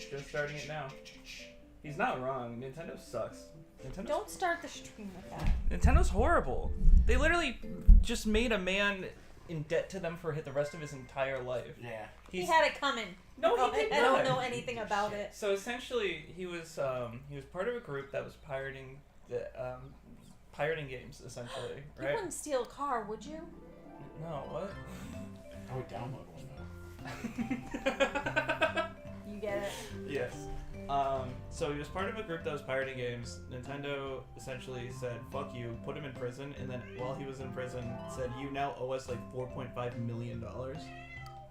just starting it now. He's not wrong. Nintendo sucks. Don't start the stream with that. Nintendo's horrible. They literally just made a man in debt to them for the rest of his entire life. Yeah. He had it coming. No, he did I not. don't know anything about it. So essentially, he was part of a group that was pirating games, essentially, You right? wouldn't steal a car, would you? No, what? I would download one though. You get it. Yes. So he was part of a group that was pirating games. Nintendo essentially said, fuck you, put him in prison, and then while he was in prison, said, you now owe us like $4.5 million.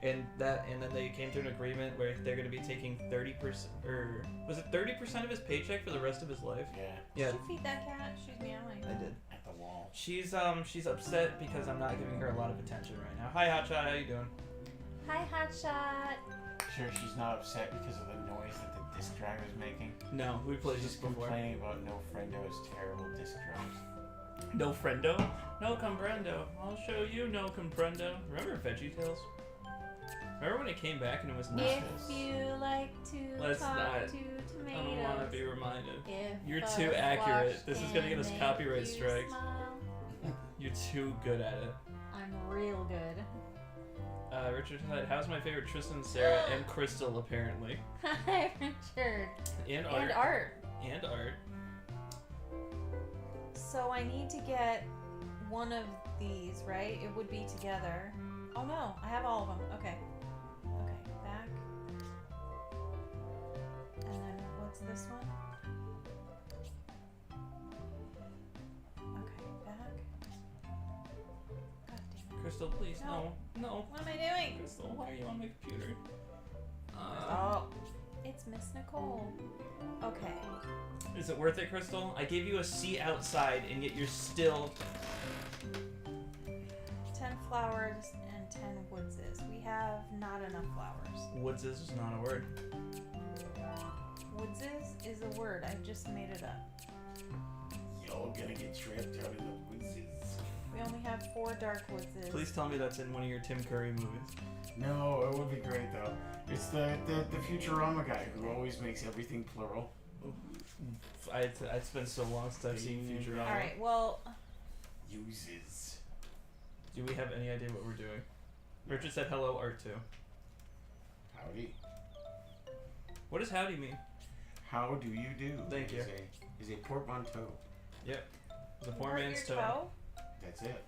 And then they came to an agreement where they're going to be taking 30%, or was it 30% of his paycheck for the rest of his life? Yeah. Yeah. Did you feed that cat? She's meowing. I did. At the wall. She's upset because I'm not giving her a lot of attention right now. Hi, Hotshot, how you doing? Hi, Hotshot. Sure, she's not upset because of the noise that the disc drive is making. No, we played She's this just before. complaining about No Friendo's terrible disc drives. No friendo? No comprendo. I'll show you no comprendo. Remember VeggieTales? Remember when it came back and it was If Nachos? you like to Let's talk not. to tomatoes. I don't want to be reminded. If You're a too accurate. squash This is gonna get us can copyright make you strikes. smile. You're too good at it. I'm real good. Richard said, how's my favorite Tristan, Sarah, and Crystal, apparently. Hi, Richard. And Art. And Art. And Art. So I need to get one of these, right? It would be together. Oh no, I have all of them. Okay. Okay, back. And then what's this one? Okay, back. God damn it. Crystal, please, no. No. What am I doing? Crystal, why are you on my computer? Oh, it's Miss Nicole. Okay. Is it worth it, Crystal? I gave you a seat outside, and yet you're still... 10 flowers and 10 woodses. We have not enough flowers. Woods is not a word. Woodses is a word. I just made it up. Y'all gonna get trapped out in the woods. We only have 4 dark woodses. Please tell me that's in one of your Tim Curry movies. No, it would be great though. It's the Futurama guy who always makes everything plural. It's been so long since I've seen Futurama. Alright, well... Uses. Do we have any idea what we're doing? Richard said hello, Art too. Howdy. What does howdy mean? How do you do? Thank you. Is a portmanteau. Yep. It's a poor Hurt man's your toe. That's it.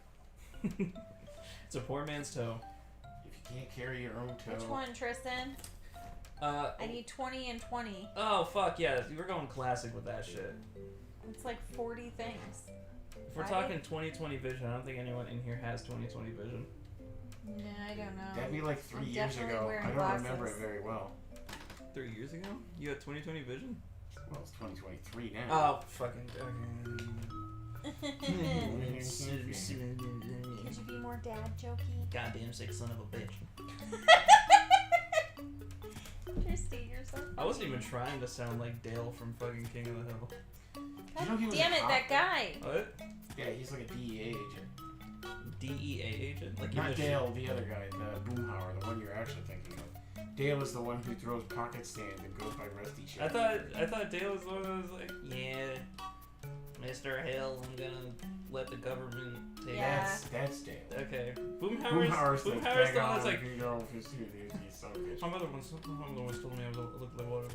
It's a poor man's toe. If you can't carry your own toe. Which one, Tristan? I need 20 and 20. Oh, fuck yeah. We're going classic with that shit. It's like 40 things. If we're talking 20/20 vision, I don't think anyone in here has 20/20 vision. Nah, I don't know. That'd be like 3 I'm years definitely ago. wearing I don't glasses. remember it very well. 3 years ago? You had 20/20 vision? Well, it's 2023 now. Oh, fucking... Could you be more dad jokey? Goddamn sick son of a bitch. Tristan, you're so funny. I wasn't even trying to sound like Dale from fucking King of the Hill. God You know he was damn a it, cop? that guy. What? Yeah, he's like a DEA agent. DEA agent? Like Not in the Dale, the other guy, the Boomhauer, the one you're actually thinking of. Dale is the one who throws pocket sand and goes by Rusty I Shep. thought Dale was the one that was like, yeah, Mr. Hill, I'm gonna let the government take Yeah. That's Dale. Okay. Boomhauer's Boomhauer's the one that's like, he's so good. my mother once told me I looked like water.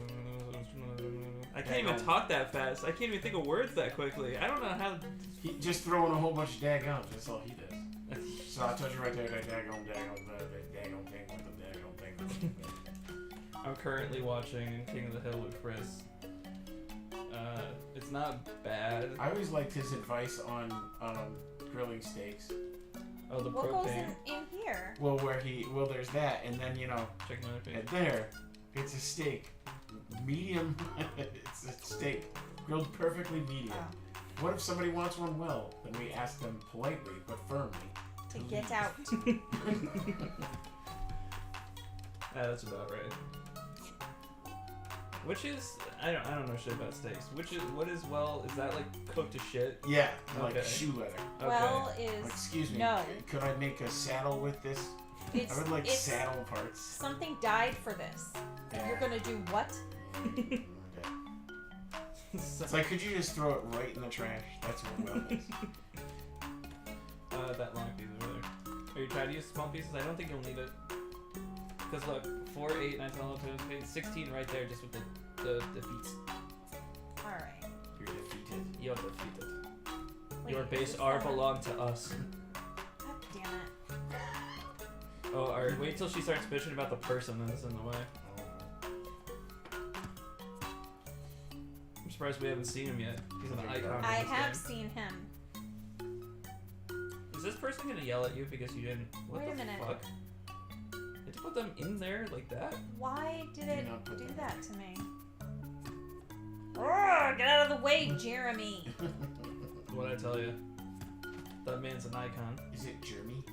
I can't even talk that fast. I can't even think of words that quickly. I don't know how. He just throwing a whole bunch of daggums, that's all he does. So I told you right there, that daggum thing with the daggum thing. I'm currently watching King of the Hill with Chris. It's not bad. I always liked his advice on grilling steaks. Oh, the What goes propane. in here? Well, there's that, and then, you know, Check another page. and there, it's a steak. Medium, it's a steak. Grilled perfectly medium. What if somebody wants one well? Then we ask them politely, but firmly. To get out. That's about right. Which is I don't know shit about steaks. What is well? Is that like cooked to shit? Yeah, like Okay. shoe leather. Okay. Well Like, is excuse me, no. could I make a saddle with this? It's, I would like it's saddle parts. something died for this. And you're Yeah. gonna do what? Okay. It's like, could you just throw it right in the trash? That's what well is. That long piece over there. Are you trying to use small pieces? I don't think you'll need it. Because look, 4, 8, 9, 10, 11, 12, 16 right there, just with the feet. Alright. You're defeated. You're defeated. Wait, Your is base this are the- belong to us. God damn it. Oh, alright, wait till she starts bitching about the person that's in the way. I'm surprised we haven't seen him yet. He's an icon. I in this have game. seen him. Is this person gonna yell at you because you didn't? What Wait the a minute. fuck? Did you put them in there like that? Why did Do it not put do them that to me? Urgh, get out of the way, Jeremy. What'd I tell you? That man's an icon. Is it Jeremy?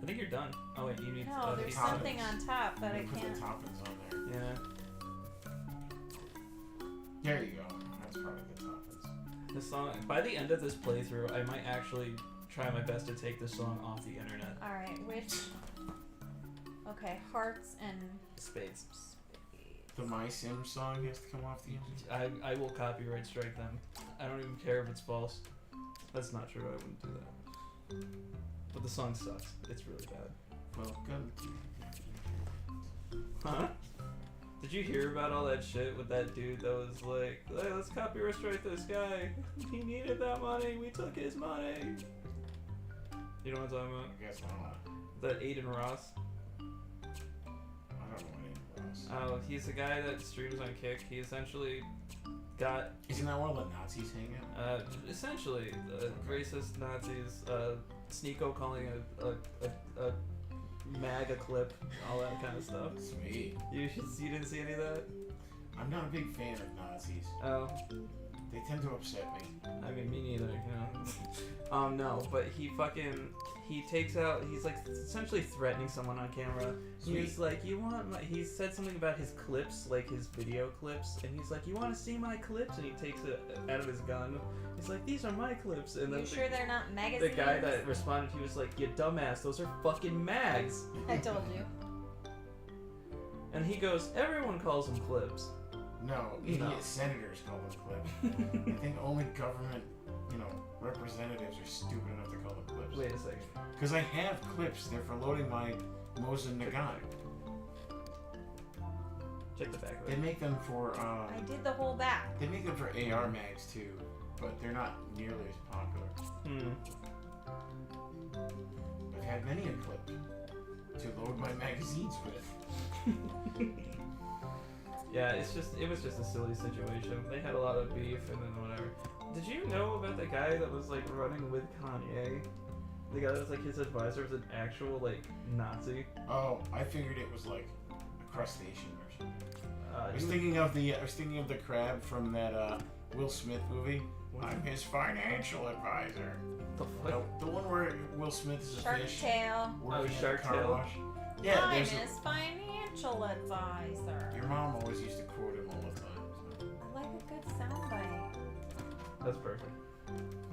I think you're done. Oh wait, you need. No, there's pieces. something on top, but I Put can't. the toppings on there. Yeah. There you go. That's probably the toppings. The song. By the end of this playthrough, I might actually try my best to take this song off the internet. Alright, which. Okay, hearts and Spades. spades. The My Sim song has to come off the internet. I will copyright strike them. I don't even care if it's false. That's not true. I wouldn't do that. But the song sucks. It's really bad. Welcome to. Huh? Did you hear about all that shit with that dude that was like, hey, let's copyright strike this guy. He needed that money. We took his money. You know what I'm talking about? I guess not. That Aiden Ross. I don't know what it was. Oh, he's the guy that streams on Kick. He essentially got, Isn't that where all the Nazis hang out? essentially, racist Nazis, Sneeko calling a MAGA clip, all that kind of stuff. Sweet. You didn't see any of that? I'm not a big fan of Nazis. Oh, They tend to upset me. I mean, me neither, you know. No, but he takes out, he's like essentially threatening someone on camera. He's Sweet. like, he said something about his clips, like his video clips, and he's like, you want to see my clips? And he takes it out of his gun. He's like, these are my clips. And then You sure they're not the magazines? guy that responded, he was like, you dumbass, those are fucking mags. I told you. And he goes, everyone calls them clips. No, idiot No. senators call them clips. I think only government, representatives are stupid enough to call them clips. Wait a second. Because I have clips. They're for loading my Mosin Nagant. Check the back of They it. make them for I did the whole back. they make them for AR mags too, but they're not nearly as popular. I've had many a clip to load my magazines with. Yeah, it was just a silly situation. They had a lot of beef and then whatever. Did you know about the guy that was like running with Kanye? The guy that was like his advisor was an actual like Nazi. Oh, I figured it was like a crustacean or something. I was he thinking of the crab from that Will Smith movie. I'm his financial advisor. the fuck? No, the one where Will Smith is a Shark fish Tale. working at Shark a car Tale. wash. Yeah, I'm there's his financial advisor. your mom always used to quote him all the time. So. I like a good soundbite. That's perfect.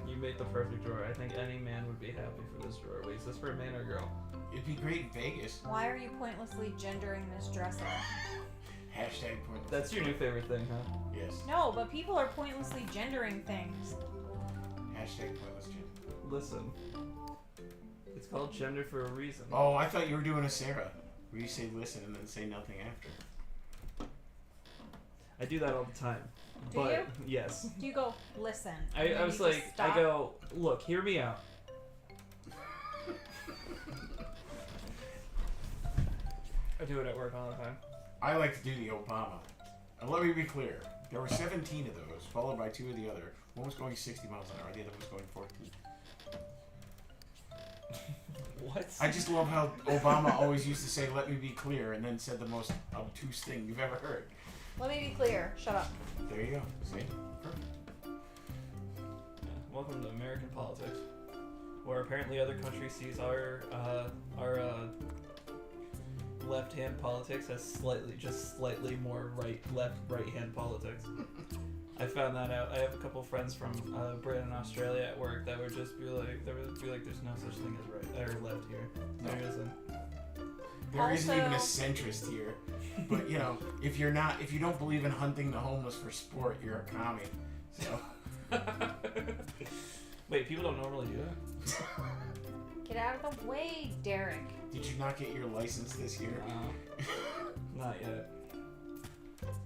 You made the perfect drawer. I think any man would be happy for this drawer. Wait, is this for a man or a girl? It'd be great in Vegas. Why are you pointlessly gendering this dresser? Hashtag pointless. That's your new favorite thing, huh? Yes. No, but people are pointlessly gendering things. Hashtag pointless gym. Listen. It's called gender for a reason. Oh, I thought you were doing a Sarah, where you say listen and then say nothing after. I do that all the time. Do but you? yes. Do you go, listen? I and then was you just like, stop? I go, look, hear me out. I do it at work all the time. I like to do the Obama. And let me be clear. There were 17 of those, followed by 2 of the other. One was going 60 miles an hour, the other was going 14. What? I just love how Obama always used to say, let me be clear, and then said the most obtuse thing you've ever heard. Let me be clear. Shut up. There you go. See? Perfect. Yeah, welcome to American politics, where apparently other countries sees our left-hand politics as slightly more right-hand politics. I found that out. I have a couple friends from Britain and Australia at work that would just be like, there's no such thing as right or left here. There isn't. There isn't even a Also- centrist here. But you know, if you don't believe in hunting the homeless for sport, you're a commie. So Wait, people don't normally do that? Get out of the way, Derek. did you not get your license this year? Not yet.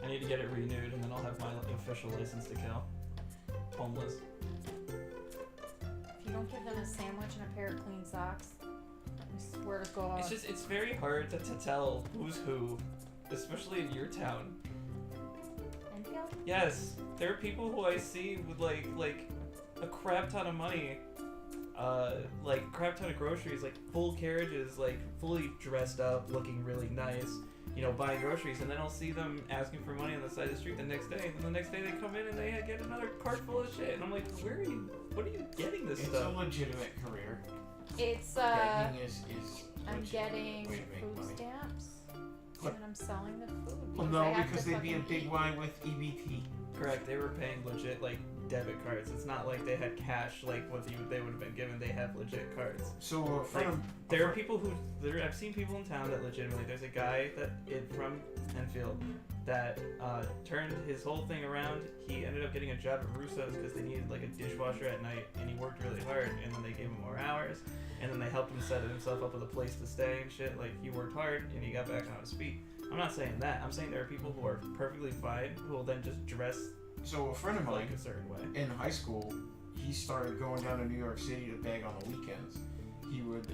I need to get it renewed, and then I'll have my official license to kill. Homeless. If you don't give them a sandwich and a pair of clean socks, I swear to God. It's very hard to tell who's who, especially in your town. Enfield? Yes, there are people who I see with like a crap ton of money, like crap ton of groceries, like full carriages, like fully dressed up, looking really nice, you know, buying groceries, and then I'll see them asking for money on the side of the street the next day, and the next day they come in and they get another cart full of shit, and I'm like, what are you getting this It's stuff? a legitimate career. It's Begging is I'm legitimate getting way to make food money. stamps, What? and I'm selling the food. Well, because no, I have because to they'd be a fucking big eat. Y with EBT. Correct, they were paying legit like debit cards. It's not like they had cash like what they would have been given. They have legit cards. So a friend of There are people who I've seen people in town that legitimately. There's a guy from Enfield that turned his whole thing around. He ended up getting a job at Russo's because they needed like a dishwasher at night, and he worked really hard. And then they gave him more hours, and then they helped him set himself up with a place to stay and shit. Like he worked hard, and he got back on his feet. I'm not saying that. I'm saying there are people who are perfectly fine who will then just dress So a friend of mine like a certain way. in high school, he started going down to New York City to beg on the weekends. He would,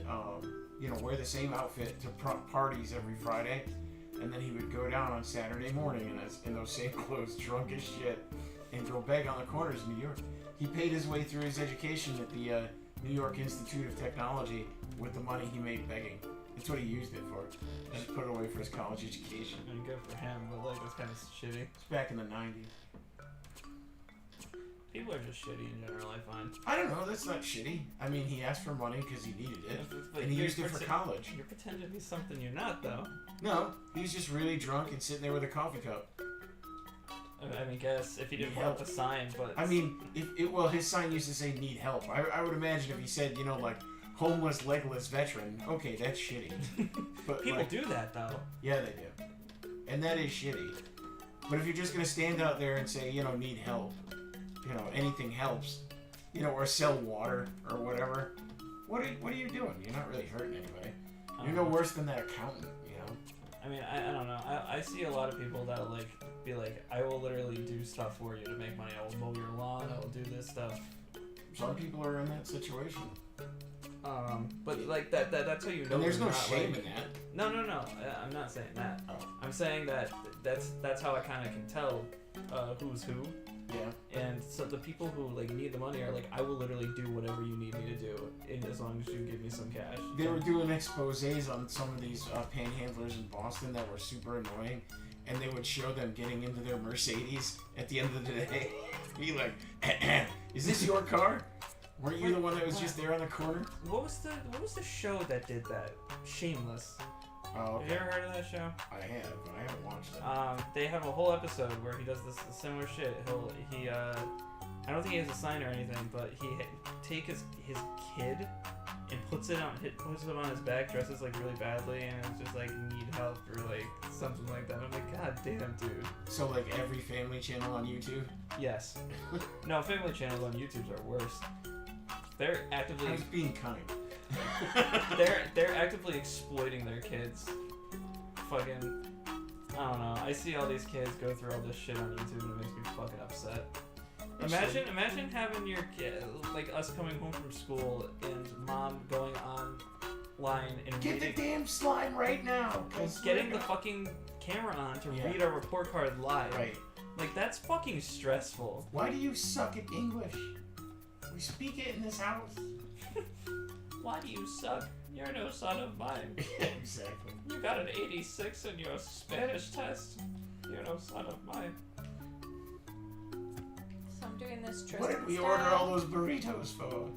wear the same outfit to parties every Friday, and then he would go down on Saturday morning in those same clothes, drunk as shit, and go beg on the corners of New York. He paid his way through his education at the New York Institute of Technology with the money he made begging. That's what he used it for. Just put it away for his college education. I mean, good for him, but like it's kind of shitty. It's back in the 90s. People are just shitty in general. I find. I don't know, that's not shitty. I mean, he asked for money because he needed it, But and he you're used it for college. You're pretending to be something you're not, though. No, he's just really drunk and sitting there with a coffee cup. I mean, guess if he didn't Need put up help. a sign, but I mean, his sign used to say "need help." I would imagine if he said, like homeless, legless veteran. Okay, that's shitty. But people like, do that though. Yeah, they do, and that is shitty. But if you're just gonna stand out there and say, need help, anything helps, or sell water or whatever, what are you doing? You're not really hurting anybody. You're no worse than that accountant, I mean, I don't know. I see a lot of people that'll like be like, I will literally do stuff for you to make money. I will mow your lawn. I will do this stuff. Some people are in that situation. But like that's how you know. And there's they're no not, shame like, in that. No. I'm not saying that. Oh. I'm saying that's how I kind of can tell who's who. Yeah. And so the people who like need the money are like, I will literally do whatever you need me to do, as long as you give me some cash. They were doing exposés on some of these panhandlers in Boston that were super annoying, and they would show them getting into their Mercedes at the end of the day. Be like, is this your car? Weren't you the one that was just there on the corner? What was the show that did that? Shameless. Oh, Have you okay. ever heard of that show? I have, but I haven't watched it. They have a whole episode where he does this similar shit. I don't think he has a sign or anything, but he take his kid and puts him on his back, dresses like really badly, and it's just like need help or like something like that. I'm like, God damn, dude. So like every family channel on YouTube. Yes. No, family channels on YouTube are worse. They're I actively was being kind. they're actively exploiting their kids. Fucking, I don't know. I see all these kids go through all this shit on YouTube and it makes me fucking upset. Imagine having your kid, like us coming home from school and mom going online and Get the reading, damn slime right now. 'Cause getting the fucking camera on to Yeah. read our report card live. Right. Like that's fucking stressful. Why do you suck at English? We speak it in this house. Why do you suck? You're no son of mine. Exactly. You got an 86 in your Spanish test. You're no son of mine. So I'm doing this Tristan What did we style. order all those burritos for?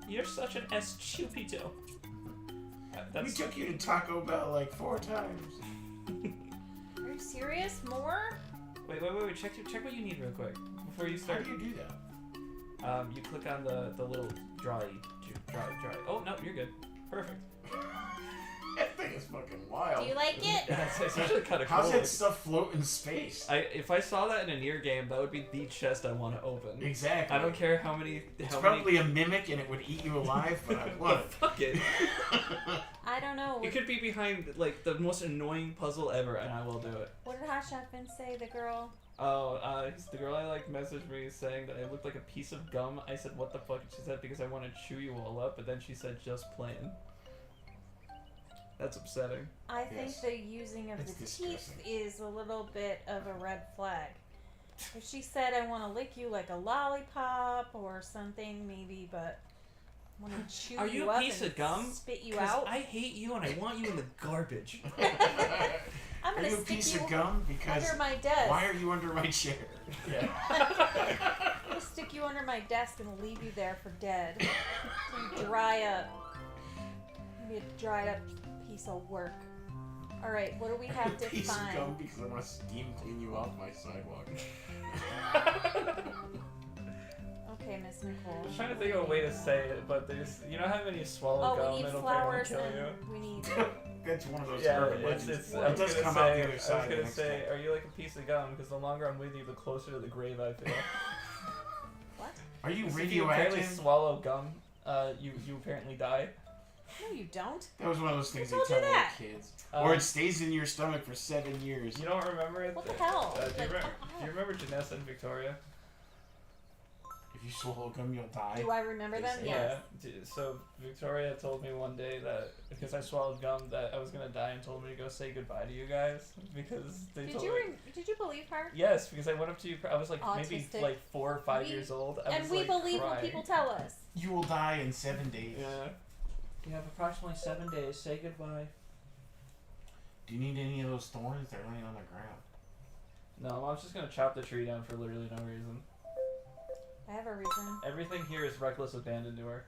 You're such an estúpido. We That's took you to Taco Bell like 4 times. Are you serious? More? wait. Check what you need real quick before you How start. do you do that? You click on the little draw. Oh no, you're good. Perfect. That thing is fucking wild. Do you like it? Yeah, it's actually kind of cool. How's that stuff float in space? If I saw that in a near game, that would be the chest I want to open. Exactly. I don't care how many. It's probably a mimic and it would eat you alive, but I want it. Fuck it. I don't know. It could be behind like the most annoying puzzle ever, and I will do it. What did Hot Chef Vince say? The girl. Oh, the girl I like messaged me saying that I looked like a piece of gum. I said, "What the fuck?" And she said, "Because I want to chew you all up." But then she said, "Just plain." That's upsetting. I think Yes. the using of It's the disgusting. teeth is a little bit of a red flag. If she said, "I want to lick you like a lollipop" or something, maybe, but I want to chew Are you you a up piece and of gum? spit you 'Cause out. I hate you and I want you in the garbage. I'm Are gonna you a stick piece you of gum? Because under my desk. why are you under my chair? I'm gonna stick you under my desk and leave you there for dead. So you dry up. Be a dried up piece of work. All right, what do we have to piece find? of gum because I want to steam clean you off my sidewalk. Okay, Miss Nicole. I'm trying to think of a way to say it, but there's, you know how when you swallow Oh, gum, we need it'll flowers kill you. and we need. That's one of those Yeah, urban it's, legends. I It was does gonna come say, out the I other was side. gonna next say, time. are you like a piece of gum? Because the longer I'm with you, the closer to the grave I feel. What? Are you If you apparently radioactive? swallow gum, you apparently die. No, you don't. That was one of those things Who they told tell you little that? kids. Um, Or it stays in your stomach for 7 years. You don't remember it? What the hell? Do you, Like, remember, come do you remember Janessa and Victoria? If you swallow gum, you'll die. Do I remember them? They say- Yes. So Victoria told me one day that because I swallowed gum that I was gonna die and told me to go say goodbye to you guys because they Did told you me. did you believe her? Yes, because I went up to you. I was like maybe Autistic. like 4 or 5 We- years old. I And was, we like, believe crying. what people tell us. You will die in 7 days. Yeah. You have approximately 7 days. Say goodbye. Do you need any of those thorns? They're laying on the ground. No, I was just gonna chop the tree down for literally no reason. I have a reason. Everything here is reckless abandon to her.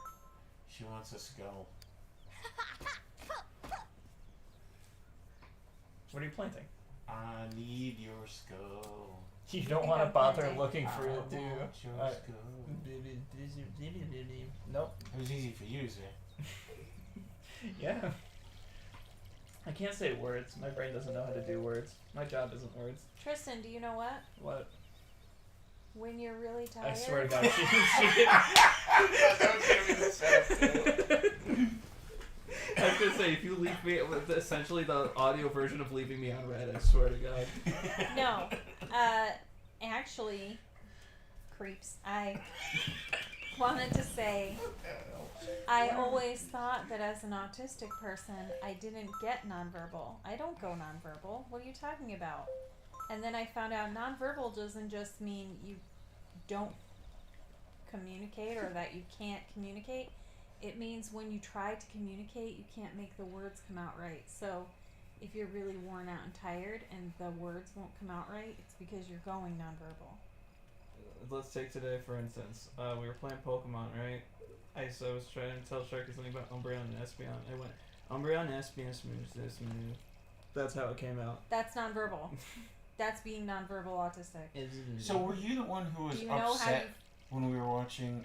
She wants a skull. What are you planting? I need your skull. You don't think want to I'm bother planting. looking for I it, do you? want your Alright. skull. Nope. It was easy for you to say. Yeah. I can't say words. My brain doesn't know how to do words. My job isn't words. Tristan, do you know what? What? When you're really tired. I swear to God, she That was gonna be the setup. I was gonna say, if you leave me with essentially the audio version of leaving me on red, I swear to God. No. Actually, creeps. I wanted to say I always thought that as an autistic person, I didn't get nonverbal. I don't go nonverbal. What are you talking about? And then I found out nonverbal doesn't just mean you don't communicate or that you can't communicate. It means when you try to communicate, you can't make the words come out right. So if you're really worn out and tired and the words won't come out right, it's because you're going nonverbal. Let's take today, for instance. We were playing Pokemon, right? I was trying to tell Sharky something about Umbreon and Espeon. I went, Umbreon, Espeon, Smooth, this, Smooth. That's how it came out. That's nonverbal. That's being nonverbal autistic. So were you the one who was Do you know how upset you... when we were watching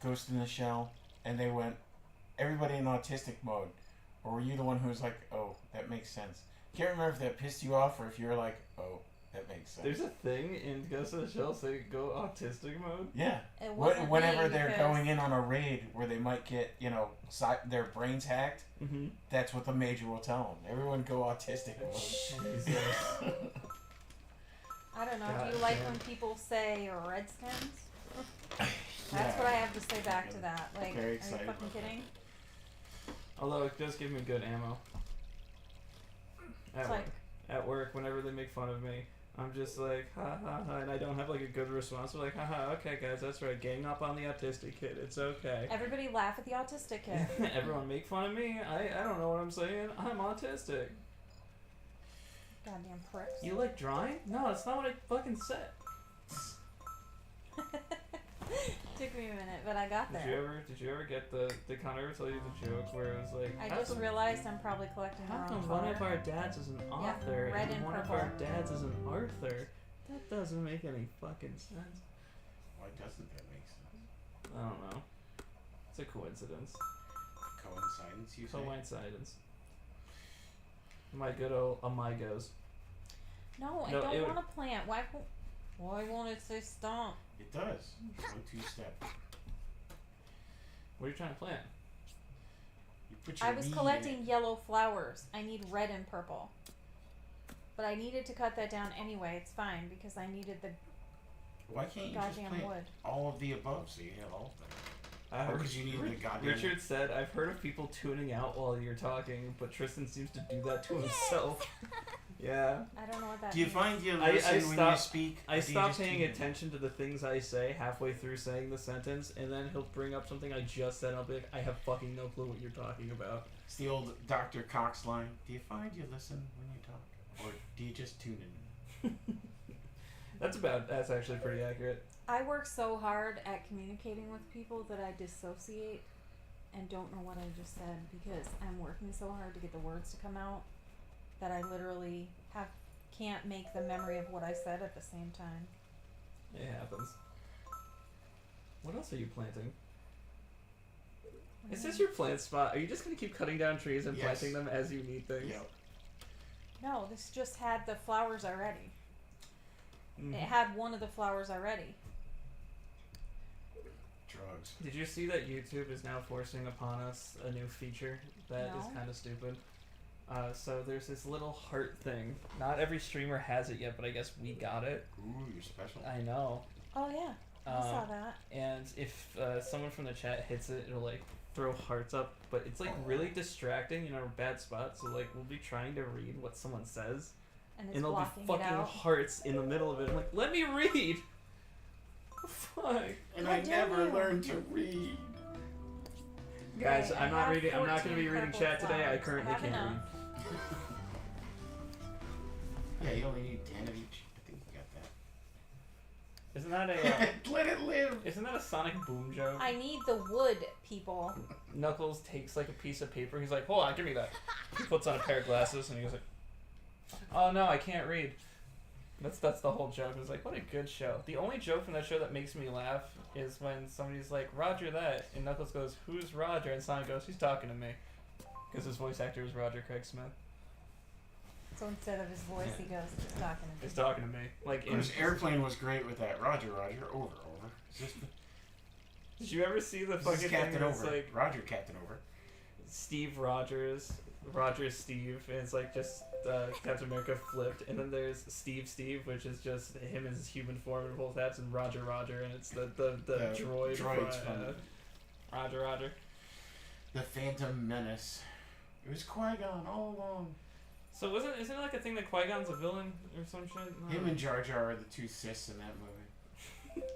Ghost in the Shell and they went everybody in autistic mode? Or were you the one who was like, oh, that makes sense? Can't remember if that pissed you off or if you were like, oh, that makes sense. There's a thing in Ghost in the Shell say go autistic mode. Yeah. It wasn't Whenever me they're because- going in on a raid where they might get, their brains hacked, Mm-hmm. that's what the major will tell them. Everyone go autistic mode. Jesus. I don't know. God Do you like damn. when people say Redskins? That's Yeah. what I have to say back to that. Like, Very are you excited fucking about that. kidding? Although it does give me good ammo. At It's work. like, At work, whenever they make fun of me, I'm just like, ha ha ha, and I don't have like a good response. I'm like, haha, okay guys, that's right, gang up on the autistic kid, it's okay. everybody laugh at the autistic kid. Everyone make fun of me? I don't know what I'm saying. I'm autistic. Goddamn pricks. You like drawing? No, that's not what I fucking said. Took me a minute, but I got Did there. you ever get did Connor ever tell you the joke where it was like, I how just come- realized I'm probably collecting the how wrong come one of color. our dads is an author red and and one purple. of our dads is an Arthur? That doesn't make any fucking sense. Why doesn't that make sense? I don't know. It's a coincidence. Coincidence, you say? Coincidence. My good old Amigos. No, I No, don't it would- want to plant. Why won't it say stomp? It does. 1-2 step. What are you trying to plant? You put your I was weed in collecting it. yellow flowers. I need red and purple. But I needed to cut that down anyway. It's fine because I needed the Why can't you just goddamn plant wood. all of the above so you have all of them? I Or because you need the goddamn... Richard said, I've heard of people tuning out while you're talking, but Tristan seems to do that to himself. Yeah. I don't know what that Do you means. find you I listen when you stopped- speak? I or do you stop just paying tune in? attention to the things I say halfway through saying the sentence, and then he'll bring up something I just said, and I'll be like, I have fucking no clue what you're talking about. It's the old Dr. Cox line. Do you find you listen when you talk? Or do you just tune in? That's actually pretty accurate. I work so hard at communicating with people that I dissociate and don't know what I just said because I'm working so hard to get the words to come out that I literally can't make the memory of what I said at the same time. It happens. What else are you planting? Is this your plant spot? Are you just gonna keep cutting down trees and Yes. planting them as you need things? Yep. No, this just had the flowers already. Mhm. It had one of the flowers already. Drugs. Did you see that YouTube is now forcing upon us a new feature that is No. kind of stupid? So there's this little heart thing. Not every streamer has it yet, but I guess we got it. Ooh, you're special. I know. Oh yeah, I saw that. And if someone from the chat hits it, it'll like throw hearts up, but it's like really distracting in a bad spot. So like we'll be trying to read what someone says, And it's and there'll be blocking it fucking out. hearts in the middle of it. I'm like, let me read. Fuck. And God I damn never you. learned to read. Guys, Okay, I I'm not have reading. I'm not going to 14 be reading purple chat today. I flowers. currently Have can't enough. read. Yeah, you only need 10 of each. I think you got Isn't that a? that. Let it live. Isn't that a Sonic Boom joke? I need the wood, people. Knuckles takes like a piece of paper. He's like, "Hold on, give me that." He puts on a pair of glasses and he goes like, "Oh no, I can't read." That's the whole joke. It's like, what a good show. The only joke from that show that makes me laugh is when somebody's like, "Roger that," and Knuckles goes, "Who's Roger?" and Sonic goes, "He's talking to me," because his voice actor is Roger Craig Smith. So instead of his voice, he goes, he's talking to me. He's talking to me. Like, in, His airplane was great with that. Roger, Roger. Over. Is this, did you ever see the this fucking is thing Captain that's Over. like Roger, Captain Over. Steve Rogers, Steve, and it's like just Captain America flipped, and then there's Steve, which is just him in his human form in both hats, and Roger, and it's the droid. droids from, from- Roger. The Phantom Menace. It was Qui-Gon all along. So isn't it like a thing that Qui-Gon's a villain or some shit? No. Him and Jar Jar are the two Siths in that movie.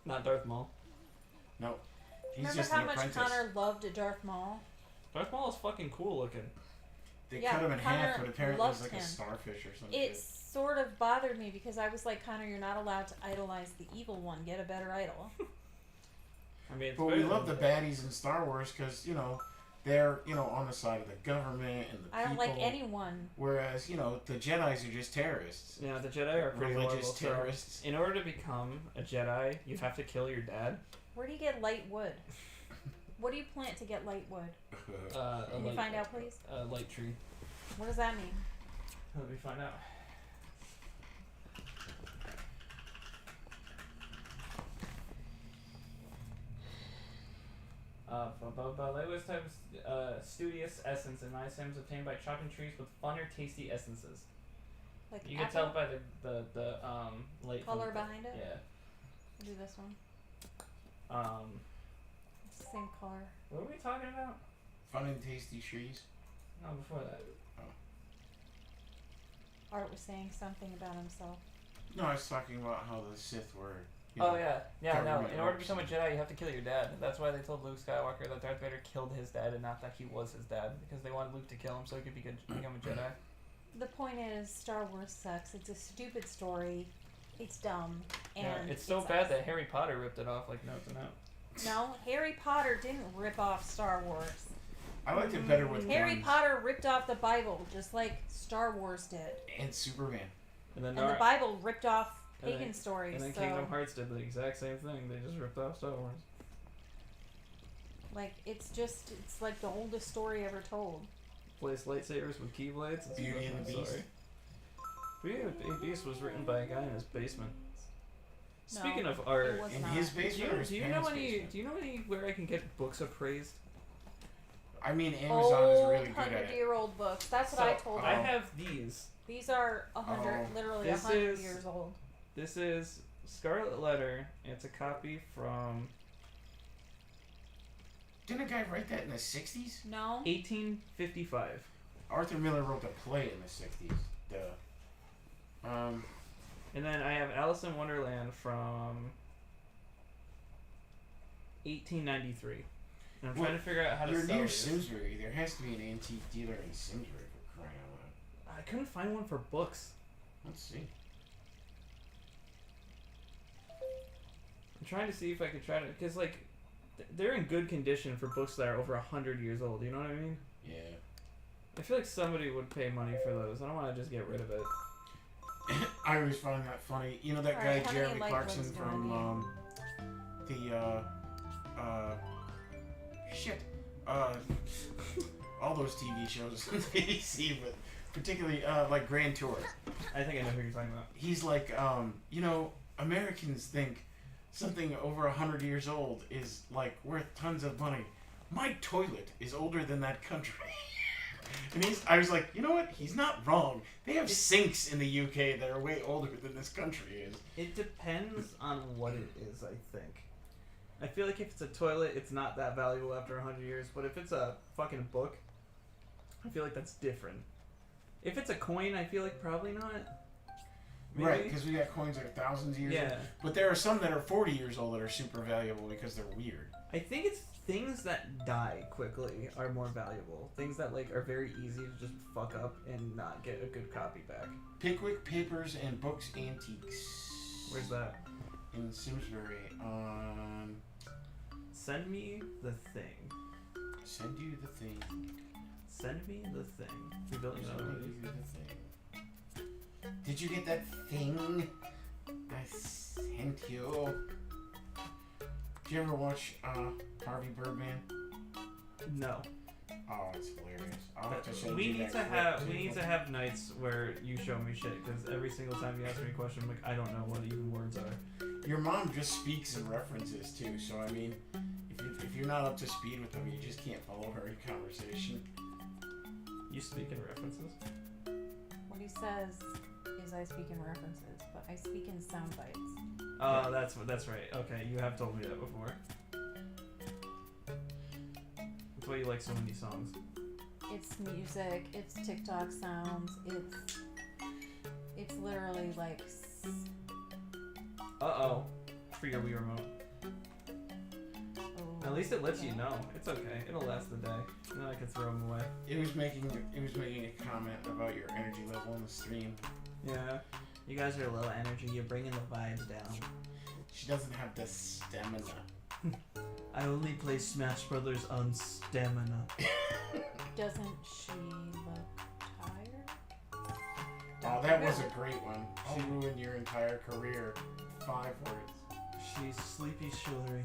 Not Darth Maul. No. He's Remember just how an much apprentice. Connor loved Darth Maul? Darth Maul is fucking cool looking. They Yeah, cut him in Connor half, but apparently it was loved like a him. starfish or something. It sort of bothered me because I was like, Connor, you're not allowed to idolize the evil one. Get a better idol. I mean, it's But we better love the than- baddies in Star Wars because, they're, on the side of the government and the I don't people. like anyone. Whereas, the Jedis are just terrorists. Yeah, the Jedi are pretty Religious horrible. So terrorists. in order to become a Jedi, you have to kill your dad. Where do you get light wood? What do you plant to get light wood? Can you find out, please? A light tree. What does that mean? Let me find out. Lewis types studious essence in my sims obtained by chopping trees with fun or tasty essences. Like You can apple? tell by the light from Color the- behind it? Yeah. Do this one. It's the same color. What were we talking about? Fun and tasty trees. No, before that. Art was saying something about himself. No, I was talking about how the Sith were. Oh yeah, no. government In order to ropes become a and- Jedi, you have to kill your dad. That's why they told Luke Skywalker that Darth Vader killed his dad and not that he was his dad, because they wanted Luke to kill him so he could become a Jedi. The point is, Star Wars sucks. It's a stupid story. It's dumb. And Yeah, it's so it bad sucks. that Harry Potter ripped it off like notes and out. No, Harry Potter didn't rip off Star Wars. I liked it better with Harry guns Potter ripped off the Bible, just like Star Wars did. and Superman. And then And the Bible ripped off And pagan then- stories. and then so Kingdom Hearts did the exact same thing. They just ripped off Star Wars. Like, it's like the oldest story ever told. Place lightsabers with keyblades. It's Beauty and the fucking Beast. sorry. Beauty and the Beast was written by a guy in his basement. No, Speaking of it art, was In not. his do basement or his you know parents' any? basement? Do you know anywhere I can get books appraised? I mean, Amazon is really good at it. 100-year-old books. That's what So, I told I him. have these. These are 100, Oh. literally This 100 is- years old. This is Scarlet Letter. It's a copy from Didn't a guy write that in the 60s? No? 1855. Arthur Miller wrote the play in the 60s. Duh. And then I have Alice in Wonderland from 1893. And I'm Well, trying to figure out how to You're sell near these. Simsbury. There has to be an antique dealer in Simsbury for crying out loud. I couldn't find one for books. Let's see. I'm trying to see if I could try to, because like, they're in good condition for books that are over 100 years old. You know what I mean? Yeah. I feel like somebody would pay money for those. I don't want to just get rid of it. I always find that funny. You know that Alright, guy how many Jeremy light Clarkson books do I from all those TV shows on ABC, but particularly like Grand Tour. I think I know who you're talking about. He's like, you know, Americans think something over 100 years old is like worth tons of money. My toilet is older than that country. And I was like, you know what? He's not wrong. They have sinks in the UK that are way older than this country is. It depends on what it is, I think. I feel like if it's a toilet, it's not that valuable after 100 years. But if it's a fucking book, I feel like that's different. If it's a coin, I feel like probably not. Maybe? Right, because we got coins that are thousands of years old. Yeah. But there are some that are 40 years old that are super valuable because they're weird. I think it's things that die quickly are more valuable. Things that like are very easy to just fuck up and not get a good copy back. Pickwick Papers and Books Antiques. Where's that? In Simsbury. Send me the thing. Send you the thing. Send me the thing. You're building another one of Send these. you the thing. Did you get that thing I sent you? Did you ever watch Harvey Birdman? No. Oh, it's hilarious. I'll have to send We you need that clip, we too. need to have nights where you show me shit because every single time you ask me a question, I'm like, I don't know what even words are. Your mom just speaks in references too, so I mean, if you're not up to speed with them, you just can't follow her in conversation. You speak in references. What he says is I speak in references, but I speak in sound bites. Oh, that's right. Okay, you have told me that before. That's why you like so many songs. It's music, it's TikTok sounds, it's literally like Uh-oh. For your Wii remote. oh, At least it lets you yeah. know. It's okay. It'll last the day. And then I can throw them away. It was making a comment about your energy level in the stream. Yeah. You guys are low energy. You're bringing the vibes down. She doesn't have the stamina. I only play Smash Brothers on stamina. Doesn't she look tired? Oh, that was a great one. She ruined your entire career. 5 words. She's sleepy Shillery.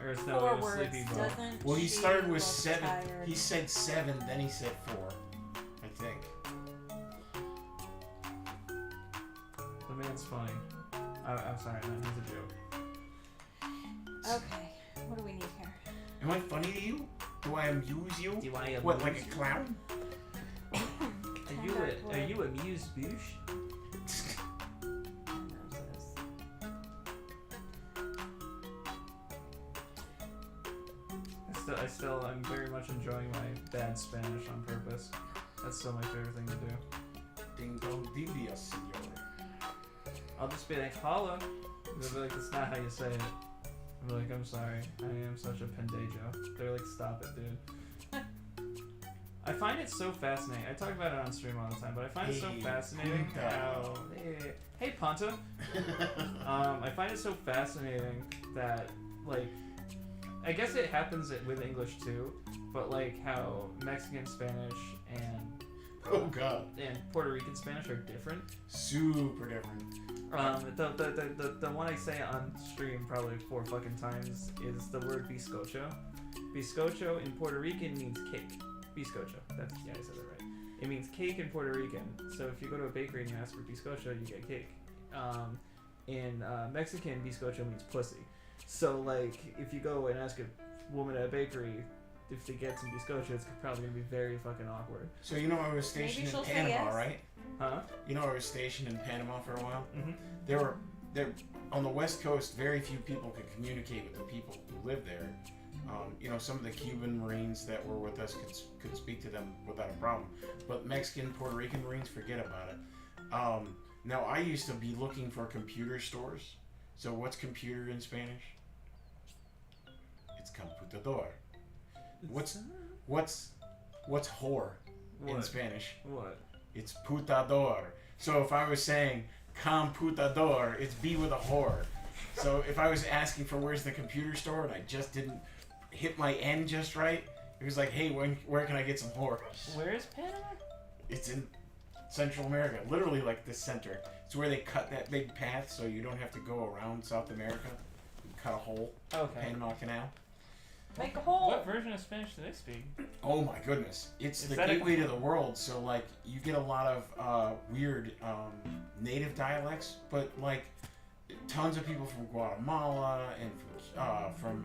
Or it's 4 no, it was words. sleepy Bo. Doesn't Well, he she started with look 7. tired? He said 7, then he said 4. I think. The man's funny. I'm sorry, man. He's a joke. Okay, what do we need here? Am I funny to you? Do I amuse you? Do I What, like a clown? Are you amused, Boosh? I'm very much enjoying my bad Spanish on purpose. That's still my favorite thing to do. Ding dong dibia, senor. I'll just be like, holla. They'll be like, that's not how you say it. I'm like, I'm sorry. I am such a pendejo. They're like, stop it, dude. I find it so fascinating. I talk about it on stream all the time, but I find it so Hey, fascinating Punta. how... Hey, Ponta. I find it so fascinating that, like, I guess it happens with English too, but like how Mexican Spanish and Oh god. and Puerto Rican Spanish are different. Super different. The one I say on stream probably 4 fucking times is the word bizcocho. Bizcocho in Puerto Rican means cake. Bizcocho. I said that right. It means cake in Puerto Rican. So if you go to a bakery and you ask for bizcocho, you get cake. In Mexican, bizcocho means pussy. So like, if you go and ask a woman at a bakery if they get some bizcocho, it's probably gonna be very fucking awkward. So you know I was stationed Maybe in she'll say Panama, yes. right? Huh? You know I was stationed in Panama for a while. Mm-hmm. There on the West Coast, very few people could communicate with the people who lived there. You know, some of the Cuban Marines that were with us could speak to them without a problem, but Mexican, Puerto Rican Marines, forget about it. Now I used to be looking for computer stores. So what's computer in Spanish? It's computador. What's whore in What? Spanish? What? It's putador. So if I was saying computador, it's be with a whore. So if I was asking for where's the computer store and I just didn't hit my N just right, it was like, hey, where can I get some whores? Where is Panama? It's in Central America, literally like the center. It's where they cut that big path so you don't have to go around South America. You cut a hole, Okay. Panama Canal. Make a hole. What version of Spanish do they speak? Oh my goodness. It's Is the that a- gateway to the world, so like you get a lot of weird native dialects, but like tons of people from Guatemala and from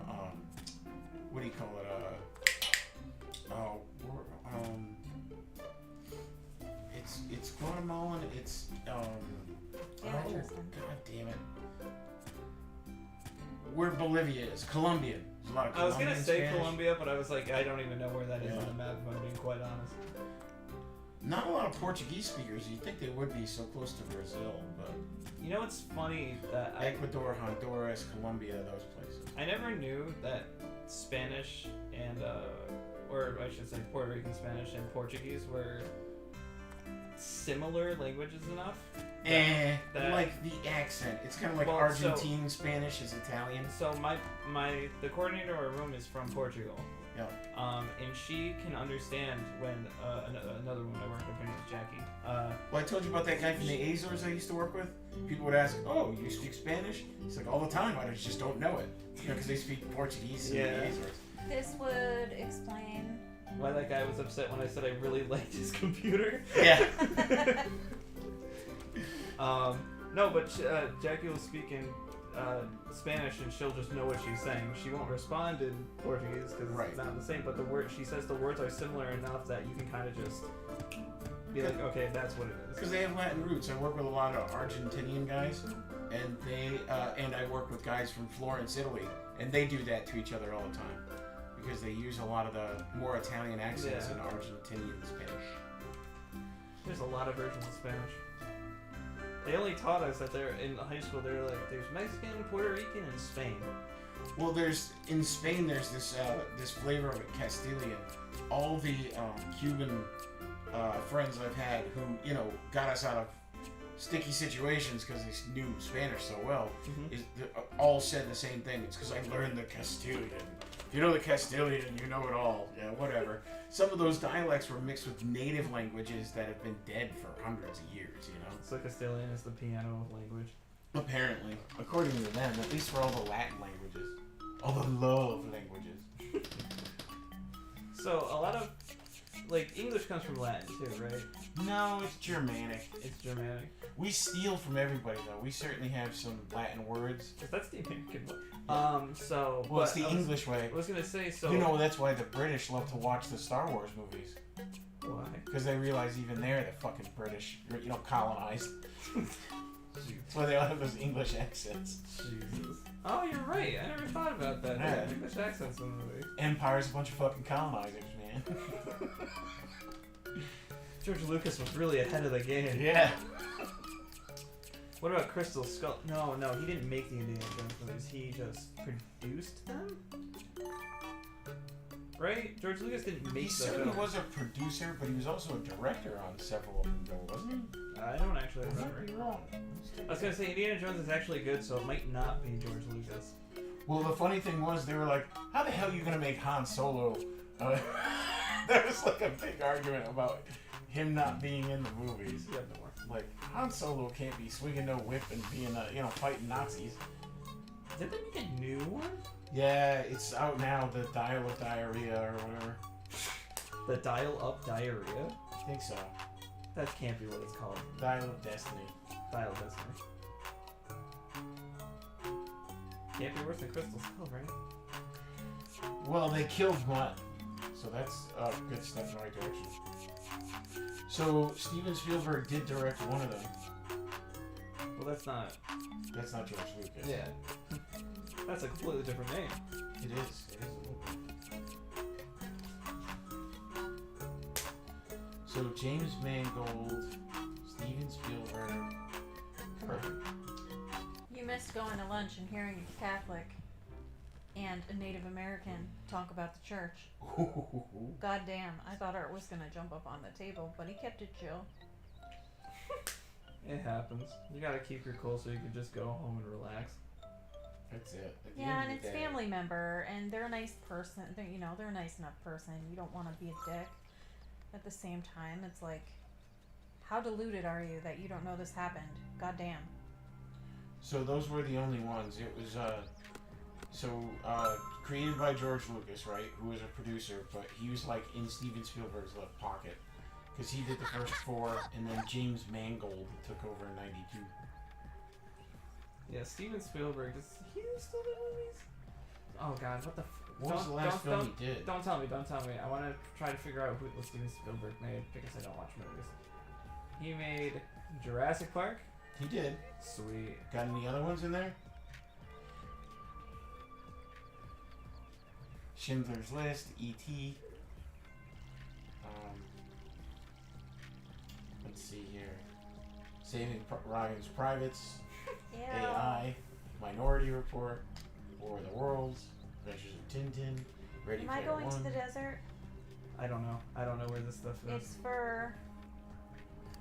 what do you call it? It's Guatemalan, it's Yeah, oh, Tristan. god damn it. Where Bolivia is, Colombia. There's a lot of I was Colombian gonna say Spanish. Colombia, but I was like, I don't even know where that is Yeah. on the map, if I'm being quite honest. Not a lot of Portuguese speakers. You'd think they would be so close to Brazil, but You know what's funny that Ecuador, Honduras, Colombia, those places. I never knew that Spanish and or I should say Puerto Rican Spanish and Portuguese were similar languages enough. that- Like the accent. It's kind of like Well, Argentine Spanish is Italian. So the coordinator of our room is from Portugal. Yeah. And she can understand when another woman I work with, her name is Jackie. Well, I told you about that guy from the Azores I used to work with. People would ask, "Oh, you speak Spanish?" He's like, "All the time. I just don't know it." You know, because they speak Portuguese in Yeah. the Azores. This would explain. Why that guy was upset when I said I really liked his computer. Yeah. No, but Jackie will speak in Spanish and she'll just know what she's saying. She won't respond in Portuguese because Right. it's not the same. But she says the words are similar enough that you can kind of just be like, okay, that's what it is. Because they have Latin roots. I work with a lot of Argentinian guys, and I work with guys from Florence, Italy, and they do that to each other all the time because they use a lot of the more Italian accents Yeah. in Argentinian Spanish. There's a lot of versions of Spanish. They only taught us that they're in high school. They were like, there's Mexican, Puerto Rican, and Spain. Well, in Spain there's this flavor of it, Castilian. All the Cuban friends I've had who got us out of sticky situations because they knew Spanish so well all said the same thing. It's because I learned the Castilian. If you know the Castilian, you know it all. Yeah, whatever. Some of those dialects were mixed with native languages that have been dead for hundreds of years. So Castilian is the piano language. Apparently, according to them, at least for all the Latin languages, all the love languages. So a lot of English comes from Latin too, right? No, it's Germanic. It's Germanic. We steal from everybody, though. We certainly have some Latin words. 'Cause that's the American way. Well, it's the English way. I was gonna say so. That's why the British love to watch the Star Wars movies. Why? Because they realize even there, the fucking British, colonized. That's why they all have those English accents. Jesus. Oh, you're right. I never thought about that. Yeah. Yeah, English accents in the movie. Empire's a bunch of fucking colonizers, man. George Lucas was really ahead of the game. Yeah. What about Crystal Skull? No, he didn't make the Indiana Jones movies. He just produced them? Right? George Lucas didn't make He the certainly films. was a producer, but he was also a director on several of them, though, wasn't he? I don't actually I might remember. be wrong. I was gonna say Indiana Jones is actually good, so it might not be George Lucas. Well, the funny thing was, they were like, how the hell are you going to make Han Solo? There was like a big argument about him not being in the movies. You have no more. Like, Han Solo can't be swinging no whip and being, fighting Nazis. Did they make a new one? Yeah, it's out now. The Dial of Diarrhea or whatever. The dial-up diarrhea? I think so. That can't be what it's called. Dial of Destiny. Dial Destiny. Can't be worse than Crystal Skull, right? Well, they killed one, so that's a good step in the right direction. So Steven Spielberg did direct one of them. Well, that's not. That's not George Lucas. Yeah. That's a completely different name. It is. It is a little bit. So James Mangold, Steven Spielberg. Perfect. You missed going to lunch and hearing a Catholic and a Native American talk about the church. God damn, I thought Art was gonna jump up on the table, but he kept it chill. It happens. You gotta keep your cool so you can just go home and relax. That's it. At the Yeah, end and of the it's day. family member, and they're a nice person. They're a nice enough person. You don't want to be a dick. At the same time, it's like, how deluded are you that you don't know this happened? God damn. So those were the only ones. It was created by George Lucas, right? Who was a producer, but he was like in Steven Spielberg's left pocket because he did the first 4, and then James Mangold took over in '92. Yeah, Steven Spielberg. Does he still do movies? Oh God, what the? What was the last film he did? Don't tell me. Don't tell me. I want to try to figure out what Steven Spielberg made because I don't watch movies. He made Jurassic Park. He did. Sweet. Got any other ones in there? Schindler's List, E.T. Let's see here. Saving Ryan's Privates, Yeah. AI, Minority Report, War of the Worlds, Adventures of Tintin, Ready Am I Player going One. to the desert? I don't know. I don't know where this stuff is. It's for.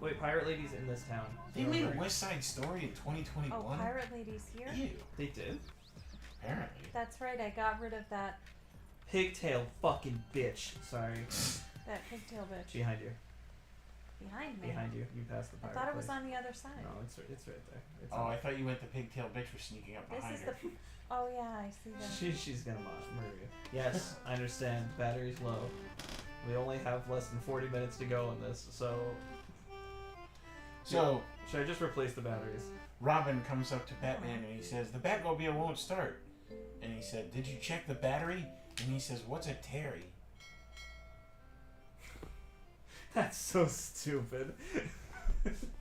Wait, Pirate Lady's in this town. They made a Remember? West Side Story in 2021. Oh, Pirate Lady's here? Ew. They did. Apparently. That's right, I got rid of that Pigtail fucking bitch. Sorry. pigtail bitch. Behind you. Behind me. Behind you. You passed the I pirate thought it was place. on the other side. No, it's right there. It's Oh, I thought you meant the pigtail bitch was sneaking up This behind is her. the. Oh, yeah, I see that. She's gonna murder you. Yes, I understand. Battery's low. We only have less than 40 minutes to go in this, so So, should I just replace the batteries? Robin comes up to Batman and he says, "The Batmobile won't start." And he said, "Did you check the battery?" And he says, "What's a Terry?" That's so stupid.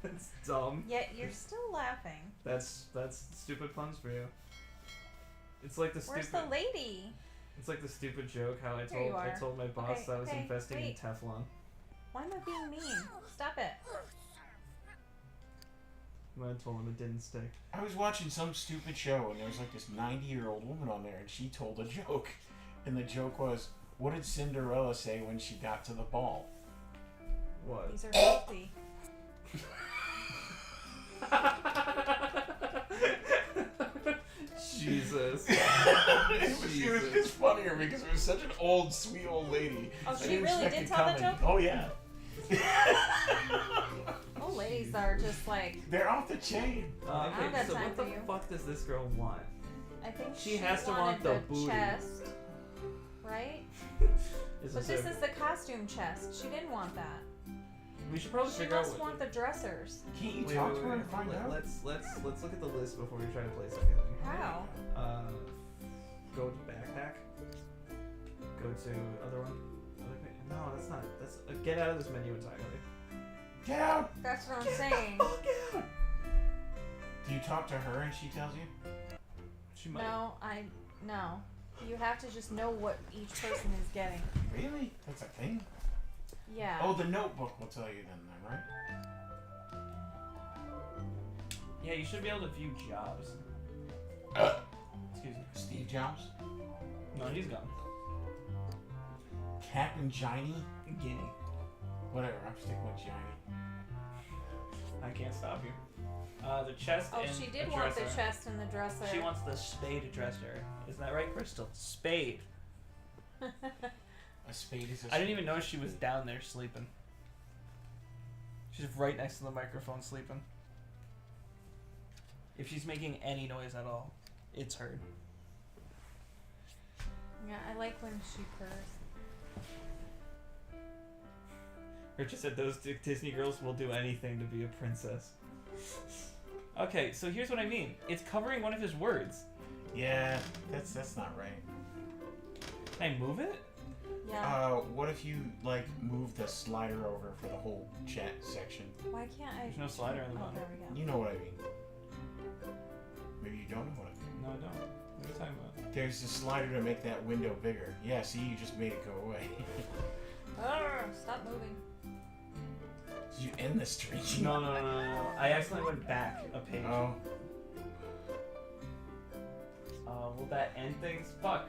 That's dumb. Yet you're still laughing. That's stupid puns for you. It's like the Where's stupid. the lady? It's like the stupid joke how I There you told are. my boss Okay, that I was okay, investing in wait. Teflon. Why am I being mean? Stop it. When I told him it didn't stick. I was watching some stupid show and there was like this 90-year-old woman on there and she told a joke. And the joke was, what did Cinderella say when she got to the ball? What? These are healthy. Jesus. It was just funnier because it was such an old, sweet old lady. Oh, I she didn't really expect did it tell that coming. joke? Oh, yeah. Old ladies are just like. They're off the chain. I Okay, don't got so time what for the you. fuck does this girl want? I think She has to want wanted the booty. chest, right? Is But this this a, is the costume chest. She didn't want that. we should probably She figure out must what. want the dressers. Can't you Wait, talk wait, to her wait, and find let- out? Let's look at the list before we try to place anything. How? Go to backpack. Go to other one. No, that's not. That's get out of this menu entirely. Get out! That's what I'm saying. Fuck out! Do you talk to her and she tells you? She might. No. You have to just know what each person is getting. Really? That's a thing? Yeah. Oh, the notebook will tell you then, right? Yeah, you should be able to view jobs. Excuse me. Steve Jobs? No, he's gone. Captain Giny? Guinea. Whatever, I'm sticking with Giny. I can't stop you. The chest Oh, and she did the want the dresser. chest and the dresser. She wants the spade dresser. Isn't that right, Crystal? Spade. A spade is a I didn't even know she was down there sleeping. She's right next to the microphone sleeping. If she's making any noise at all, it's heard. Yeah, I like when she purrs. Richard said those Disney girls will do anything to be a princess. Okay, so here's what I mean. It's covering one of his words. Yeah, that's not right. Can I move it? Yeah. What if you like move the slider over for the whole chat section? Why can't I? There's no slider in the Oh, bottom. there we go. You know what I mean. Maybe you don't know what I mean. No, I don't. What are you talking about? There's a slider to make that window bigger. Yeah, see, you just made it go away. Stop moving. Did you end the stream? No. I accidentally went back a page. Oh. Will that end things? Fuck.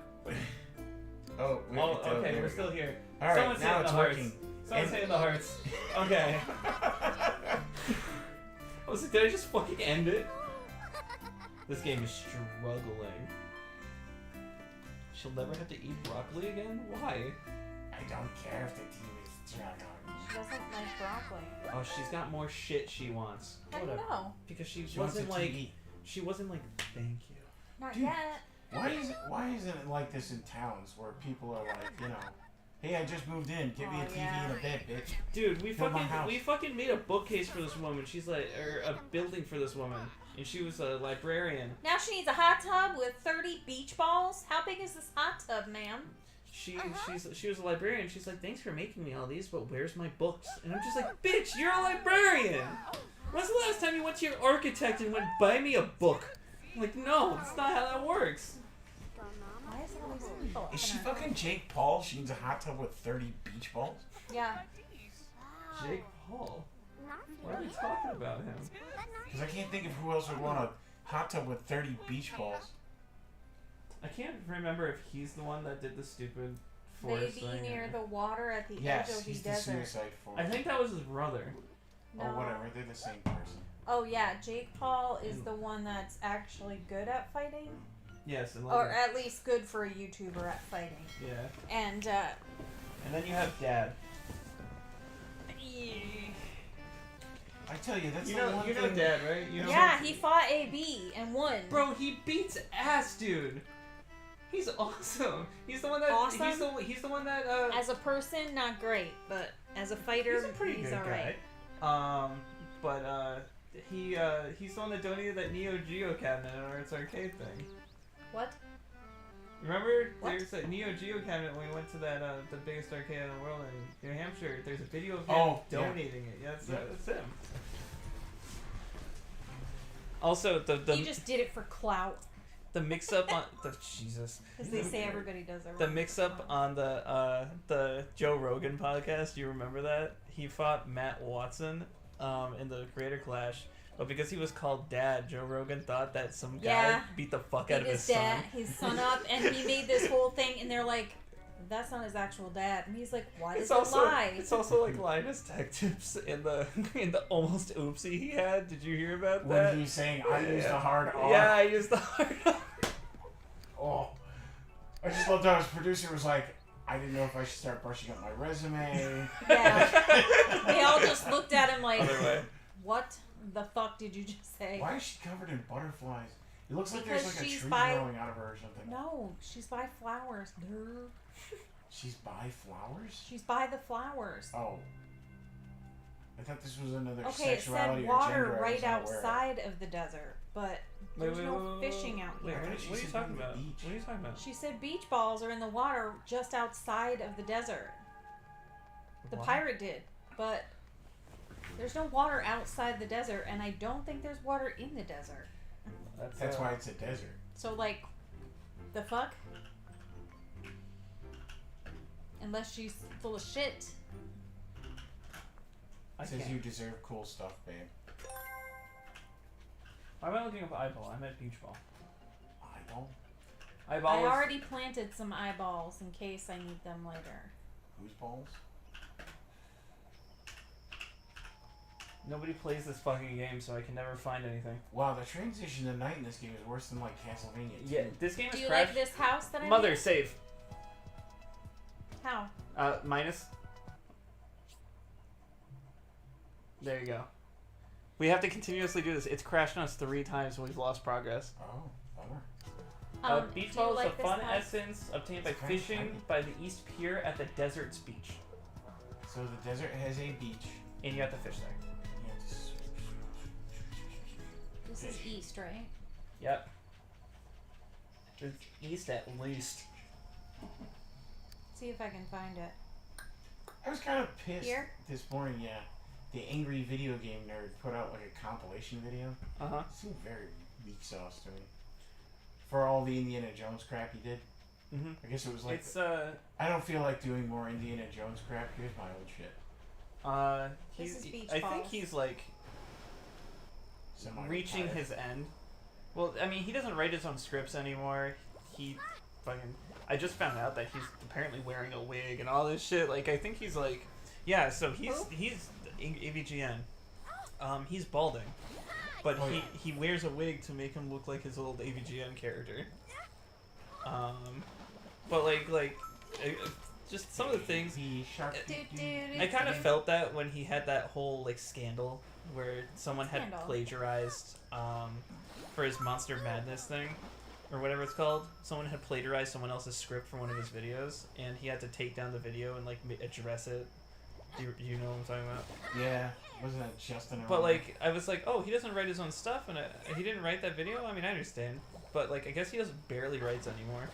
Oh, wait, Oh, there okay, we we're go. still here. Alright, Someone's now hitting it's the working. hearts. Someone's And- hitting the hearts. Okay. I was like, did I just fucking end it? This game is struggling. She'll never have to eat broccoli again? Why? I don't care if the team is struggling. She doesn't like broccoli. Oh, she's got more shit she wants. How do you Whatever. know? Because she She wants wasn't a like, TV. thank you. Not Dude. yet. Why isn't it like this in towns where people are like, you know, hey, I just moved in, give me a Oh, TV yeah. and a bed, bitch. Dude, we Fill my house. fucking made a bookcase for this woman. She's like, or a building for this woman, and she was a librarian. Now she needs a hot tub with 30 beach balls. How big is this hot tub, ma'am? She was a librarian. She's like, thanks for making me all these, but where's my books? And I'm just like, bitch, you're a librarian. When's the last time you went to your architect and went, buy me a book? I'm like, no, that's not how that works. Why is all these people Is she up in her- fucking Jake Paul? She needs a hot tub with 30 beach balls? Yeah. Jake Paul. Why are we talking about him? Because I can't think of who else would want a hot tub with 30 beach balls. I can't remember if he's the one that did the stupid forest Maybe thing. near the water at the edge Yes, of the he's the desert. Suicide Force. I think that was his brother. No. Or whatever, they're the same person. Oh yeah, Jake Paul is the one that's actually good at fighting, Yes, and or at least good for a YouTuber at fighting. yeah. And And then you have Dad. I tell you, that's You the know one thing. Dad, right? You know yeah, he fought AB and won. Bro, he beats ass, dude. He's awesome. He's the one that. Awesome? He's the one that. As a person, not great, but as a fighter, He's a pretty good alright. guy. But he's the one that donated that Neo Geo cabinet in Arts Arcade thing. What? Remember, What? there's a Neo Geo cabinet when we went to that the biggest arcade in the world in New Hampshire. There's a video of him Oh, yeah. donating it. Yeah, Yeah. that's him. Also, the He just did it for clout, the mix up on the Jesus. because they say everybody does it. The mix up on the Joe Rogan podcast, you remember that? He fought Matt Watson in the Creator Clash, but because he was called Dad, Joe Rogan thought that some guy Yeah. beat the fuck Beat out of his his son. son up, and he made this whole thing, and they're like, "That's not his actual dad," and he's like, "Why does It's it also lie?" it's also like Linus Tech Tips in the almost oopsie he had. Did you hear about that? When he's saying, I used a hard R. Yeah, I used the hard R. Oh. I just loved how his producer was like, I didn't know if I should start brushing up my resume. Yeah. They all just looked at him like, Other way. "What the fuck did you just say?" Why is she covered in butterflies? It looks like Because there's like a she's tree by- growing out of her or something. No, she's by flowers. Duh. She's by flowers? She's by the flowers. Oh. I thought this was another Okay, it sexuality said or water gender I right was not aware of. outside of the desert, but there's no fishing out Wait, here. what, I thought she what are you said talking on the about? beach. What are you talking about? She said beach balls are in the water just outside of the desert. The What? pirate did, but there's no water outside the desert, and I don't think there's water in the desert. That's why it's a desert. So, like, the fuck? Unless she's full of shit. I It says can't. you deserve cool stuff, babe. Why am I looking up eyeball? I meant beach ball. Eyeball? Eyeball I was- already planted some eyeballs in case I need them later. Whose balls? Nobody plays this fucking game, so I can never find anything. Wow, the transition to night in this game is worse than like Castlevania 2. Yeah, this game Do is you crashed. like this house that I Mother, made? save. How? Minus. There you go. We have to continuously do this. It's crashed on us 3 times and we've lost progress. Oh, bummer. Beach do you ball is like a this fun house? essence obtained by It's very fishing tiny. by the East Pier at the Desert's Beach. So the desert has a beach. And you have to fish there. You have to This is east, right? Yep. It's east at least. See if I can find it. I was kind of pissed Here? this morning, yeah. The Angry Video Game Nerd put out like a compilation video. Uh-huh. It seemed very weak sauce to me. For all the Indiana Jones crap he did. Mm-hmm. I guess it was like, It's, I don't feel like doing more Indiana Jones crap. Here's my old shit. he's, This is Beach I think Balls. he's, like, reaching Semi-retired. his end. Well, I mean, he doesn't write his own scripts anymore. He fucking... I just found out that he's apparently wearing a wig and all this shit. Like, I think he's, like... Yeah, so he's AVGN. He's balding. But Oh, yeah. he wears a wig to make him look like his old AVGN character. But, just some of the things... The shark. I kind of felt that when he had that whole like scandal where someone had Scandal. plagiarized for his Monster Madness thing or whatever it's called. Someone had plagiarized someone else's script for one of his videos, and he had to take down the video and like address it. Do you know what I'm talking about? Yeah, wasn't that Justin? But like, I was like, oh, he doesn't write his own stuff, and he didn't write that video. I mean, I understand, but like, I guess he doesn't barely writes anymore.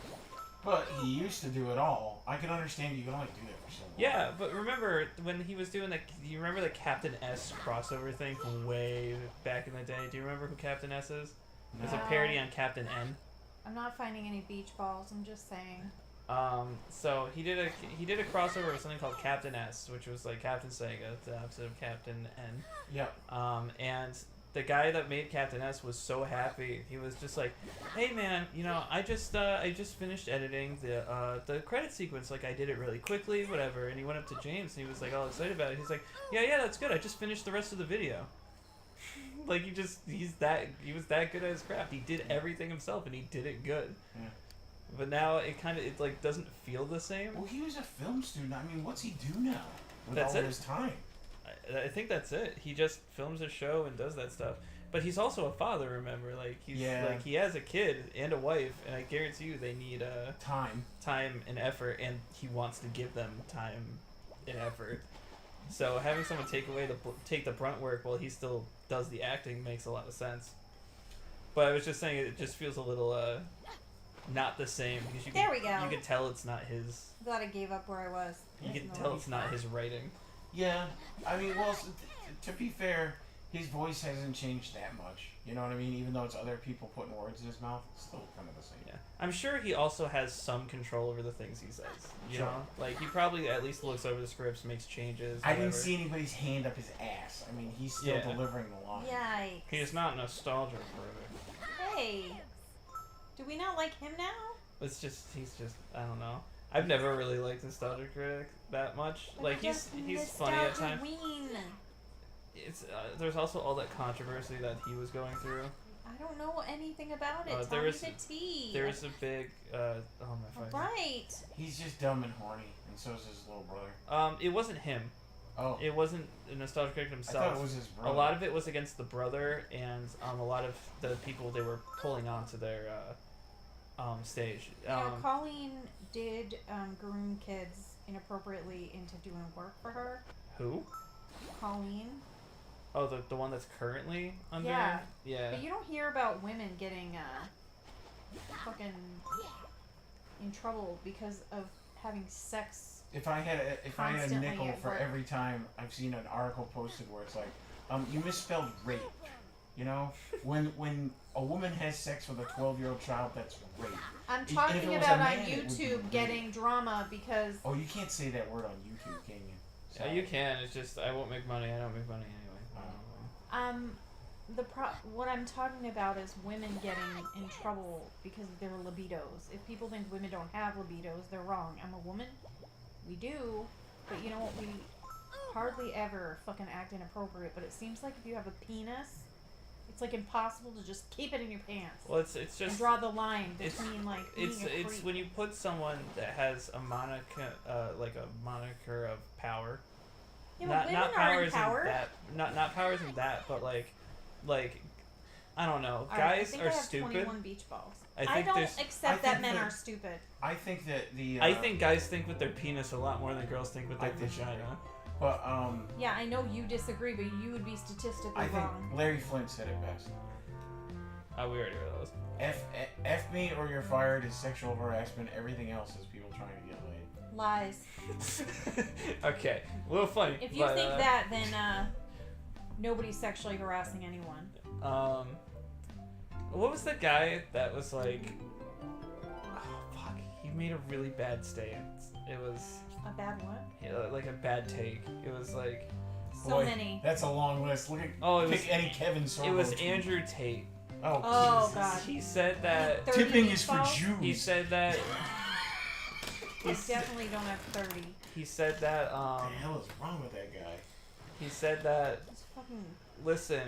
But he used to do it all. I can understand you can only do that for so long. Yeah, but remember when he was doing the? Do you remember the Captain S crossover thing from way back in the day? Do you remember who Captain S is? It's a No. parody on Captain N. I'm not finding any beach balls. I'm just saying. So he did a crossover with something called Captain S, which was like Captain Sega, the opposite of Captain N. Yep. And the guy that made Captain S was so happy. He was just like, "Hey man, you know, I just finished editing the credit sequence. Like I did it really quickly, whatever." And he went up to James and he was like all excited about it. He's like, "Yeah, that's good. I just finished the rest of the video." Like he was that good at his craft. He did everything himself and he did it good. Yeah. But now it like doesn't feel the same. Well, he was a film student. I mean, what's he do now with That's all it. his time? I think that's it. He just films a show and does that stuff. But he's also a father, remember? Like he's like he has a kid and a wife, and I guarantee you they need time and effort, and he wants to give them time and effort. So having someone take the brunt work while he still does the acting makes a lot of sense. But I was just saying it just feels a little not the same because you There we go. You can tell it's not his. Glad I gave up where I was. You can No. tell it's not his writing. Yeah. I mean, well, to be fair, his voice hasn't changed that much. You know what I mean? Even though it's other people putting words in his mouth, it's still kind of the same. Yeah, I'm sure he also has some control over the things he says. You Sure. know, like he probably at least looks over the scripts, makes changes. I didn't whatever. see anybody's hand up his ass. I mean, he's still Yeah. delivering the line. Yikes. He is not nostalgia critic. Hey. Do we not like him now? He's just I don't know. I've never really liked nostalgia critic that much. Like he's funny at times. Nostalgia-ween. It's there's also all that controversy that he was going through. I don't know anything about it. there Tell me was- the tea. There's a big oh my phone. Right. He's just dumb and horny, and so is his little brother. It wasn't him. Oh, It wasn't a nostalgia critic I himself. thought it was his brother. A lot of it was against the brother and a lot of the people they were pulling onto their stage. You know, Colleen did groom kids inappropriately into doing work for her. Who? Colleen. Oh, the one that's currently under. Yeah. Yeah. But you don't hear about women getting fucking in trouble because of having sex. If I had a Constantly nickel at for work. every time I've seen an article posted where it's like, you misspelled rape. You know, when a woman has sex with a 12-year-old child, that's rape. I'm if it talking was a about on man, it would be YouTube rape. getting drama because Oh, you can't say that word on YouTube, can you? Yeah, you can. It's just I won't make money. I don't make money anyway. what I'm talking about is women getting in trouble because of their libidos. If people think women don't have libidos, they're wrong. I'm a woman. We do, but you know what? We hardly ever fucking act inappropriate. But it seems like if you have a penis, it's like impossible to just keep it in your pants Well, it's and just draw the line it's- between like being a it's freak. when you put someone that has a moniker of power. Yeah, but women are powers empowered. in that, not powers in that, but like I don't know. All right, I Guys think are I have stupid. 21 beach balls. I I think don't there's. accept I that think men that- are stupid. I think that the. I think guys think with their penis a lot more than girls think with their I think- vagina. But Yeah, I know you disagree, but you would be statistically I think wrong. Larry Flint said it best. Oh, we already read those. F me or you're fired is sexual harassment. Everything else is people trying to get laid. Lies. Okay, a little funny. If you but, think that, then nobody's sexually harassing anyone. What was the guy that was like? Oh fuck! He made a really bad stance. It was A bad what? like a bad take. It was like So Boy, many. That's a long list. Look at it pick was any Kevin Sorbo. it was tweet. Andrew Tate. Oh, Oh, Jesus. God. He said that. 30 Tipping beach is for balls? Jews. He said that. I definitely don't have 30. He said that. What the hell is wrong with that guy? He said that. It's fucking. Listen,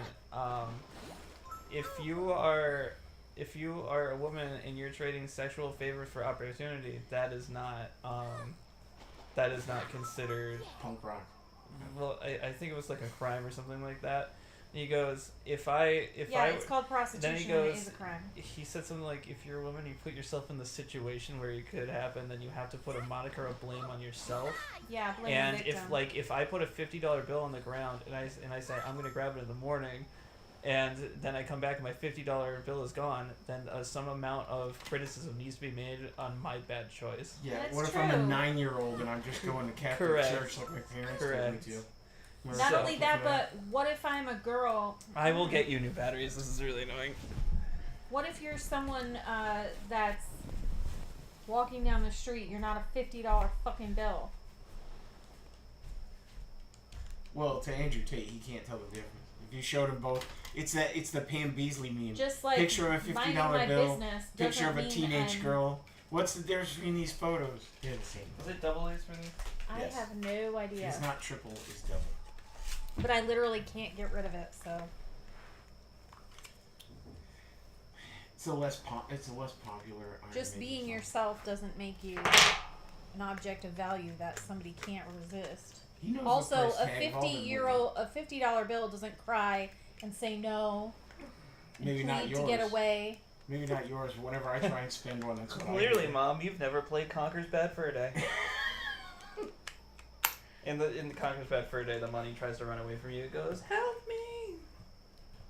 if you are a woman and you're trading sexual favors for opportunity, that is not considered. Punk rock. Well, I think it was like a crime or something like that. And he goes, Yeah, it's called prostitution. then he and it goes- is a crime. he said something like, if you're a woman, you put yourself in the situation where it could happen, then you have to put a moniker of blame on yourself. Yeah, blame And the victim. if I put a $50 bill on the ground and I say I'm gonna grab it in the morning, and then I come back and my $50 bill is gone, then some amount of criticism needs to be made on my bad choice. Yeah. That's what if I'm a true. 9-year-old and I'm just going to Catholic Correct. church like my parents Correct. told me to? Where Not So- only that, but what if I'm a girl? I will get you new batteries. This is really annoying. What if you're someone that's walking down the street? You're not a $50 fucking bill. Well, to Andrew Tate, he can't tell the difference. If you showed him both, it's the Pam Beasley meme. Just like Picture of a minding $50 my bill, business Picture of doesn't a mean teenage I'm- girl. What's the difference between these photos? They're the same. Was it double A's for me? I Yes. have no idea. It's not triple, it's double. But I literally can't get rid of it, so. It's a less popular. Iron Just Maiden being song. yourself doesn't make you an object of value that somebody can't resist. He knows Also, the price a tag of all their $50 bill doesn't cry and say no. And Maybe not plead to get yours. away. Maybe not yours. Whenever I try and spend one, that's what Clearly, I do. Mom, you've never played Conker's Bad Fur Day. In the Conker's Bad Fur Day, the money tries to run away from you. It goes, "Help me!"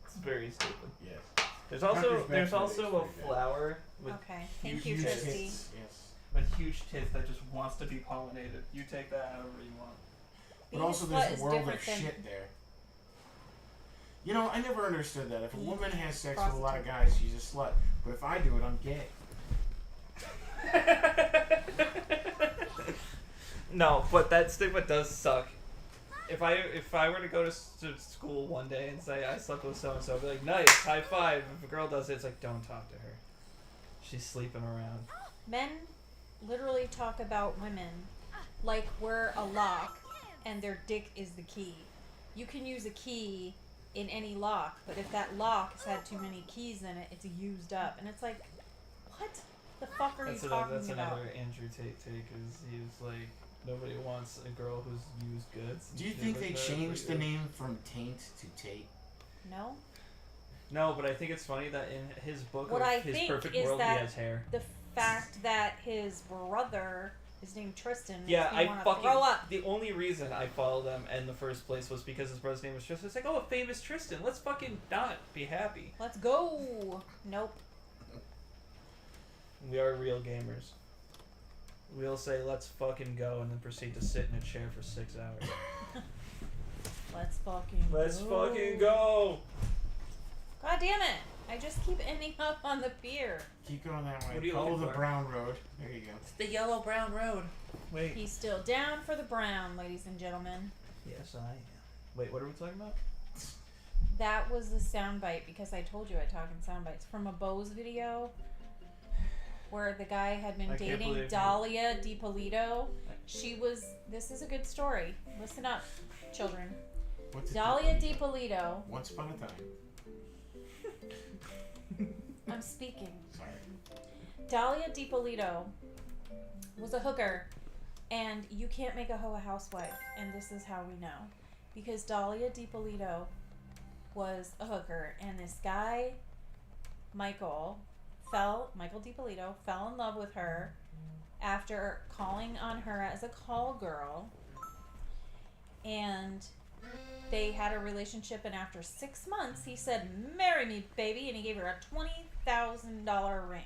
It's very stupid. Yes. There's Conker's also Bad there's Fur Day also is a pretty good. flower with Okay, thank huge you, tits. Tristy. Yes. with huge tits that just wants to be pollinated. You take that however you want. But Being also, slut there's is a world different of than shit there. You know, I never understood that. If a being woman has sex prostitute. with a lot of guys, she's a slut. But if I do it, I'm gay. No, but that stigma does suck. If I were to go to school one day and say I slept with so and so, I'd be like, nice, high five. If a girl does it, it's like, don't talk to her. She's sleeping around. Men literally talk about women like we're a lock and their dick is the key. You can use a key in any lock, but if that lock has had too many keys in it, it's used up. And it's like, what the fuck are That's you another, talking that's about? another Andrew Tate take. Is he was like, nobody wants a girl who's used goods. and Do you shit think like they that, changed but the yeah. name from Taint to Tate? No? No, but I think it's funny that in his book What of I his think perfect is world, he that has hair. The fact that his brother is named Tristan makes Yeah, me I want to fucking. throw up. The only reason I followed them in the first place was because his brother's name was Tristan. It's like, oh, a famous Tristan. Let's fucking not be happy. Let's go. Nope. We are real gamers. We'll say, let's fucking go, and then proceed to sit in a chair for 6 hours. Let's fucking Let's go. fucking go! God damn it. I just keep ending up on the pier. Keep going that way. What are you Follow looking the for? brown road. There you go. It's the yellow brown road. Wait. He's still down for the brown, ladies and gentlemen. Yes, I am. Wait, what are we talking about? That was the soundbite because I told you I talk in sound bites from a Bose video where the guy had been I can't dating believe you- Dahlia DiPolito. She was. This is a good story. Listen up, children. What's it Dahlia called? DiPolito. Once upon a time. I'm speaking. Sorry. Dahlia DiPolito was a hooker, and you can't make a hoe a housewife, and this is how we know. Because Dahlia DiPolito was a hooker, and this guy Michael DiPolito fell in love with her after calling on her as a call girl, and they had a relationship, and after 6 months he said, "Marry me, baby," and he gave her a $20,000 ring.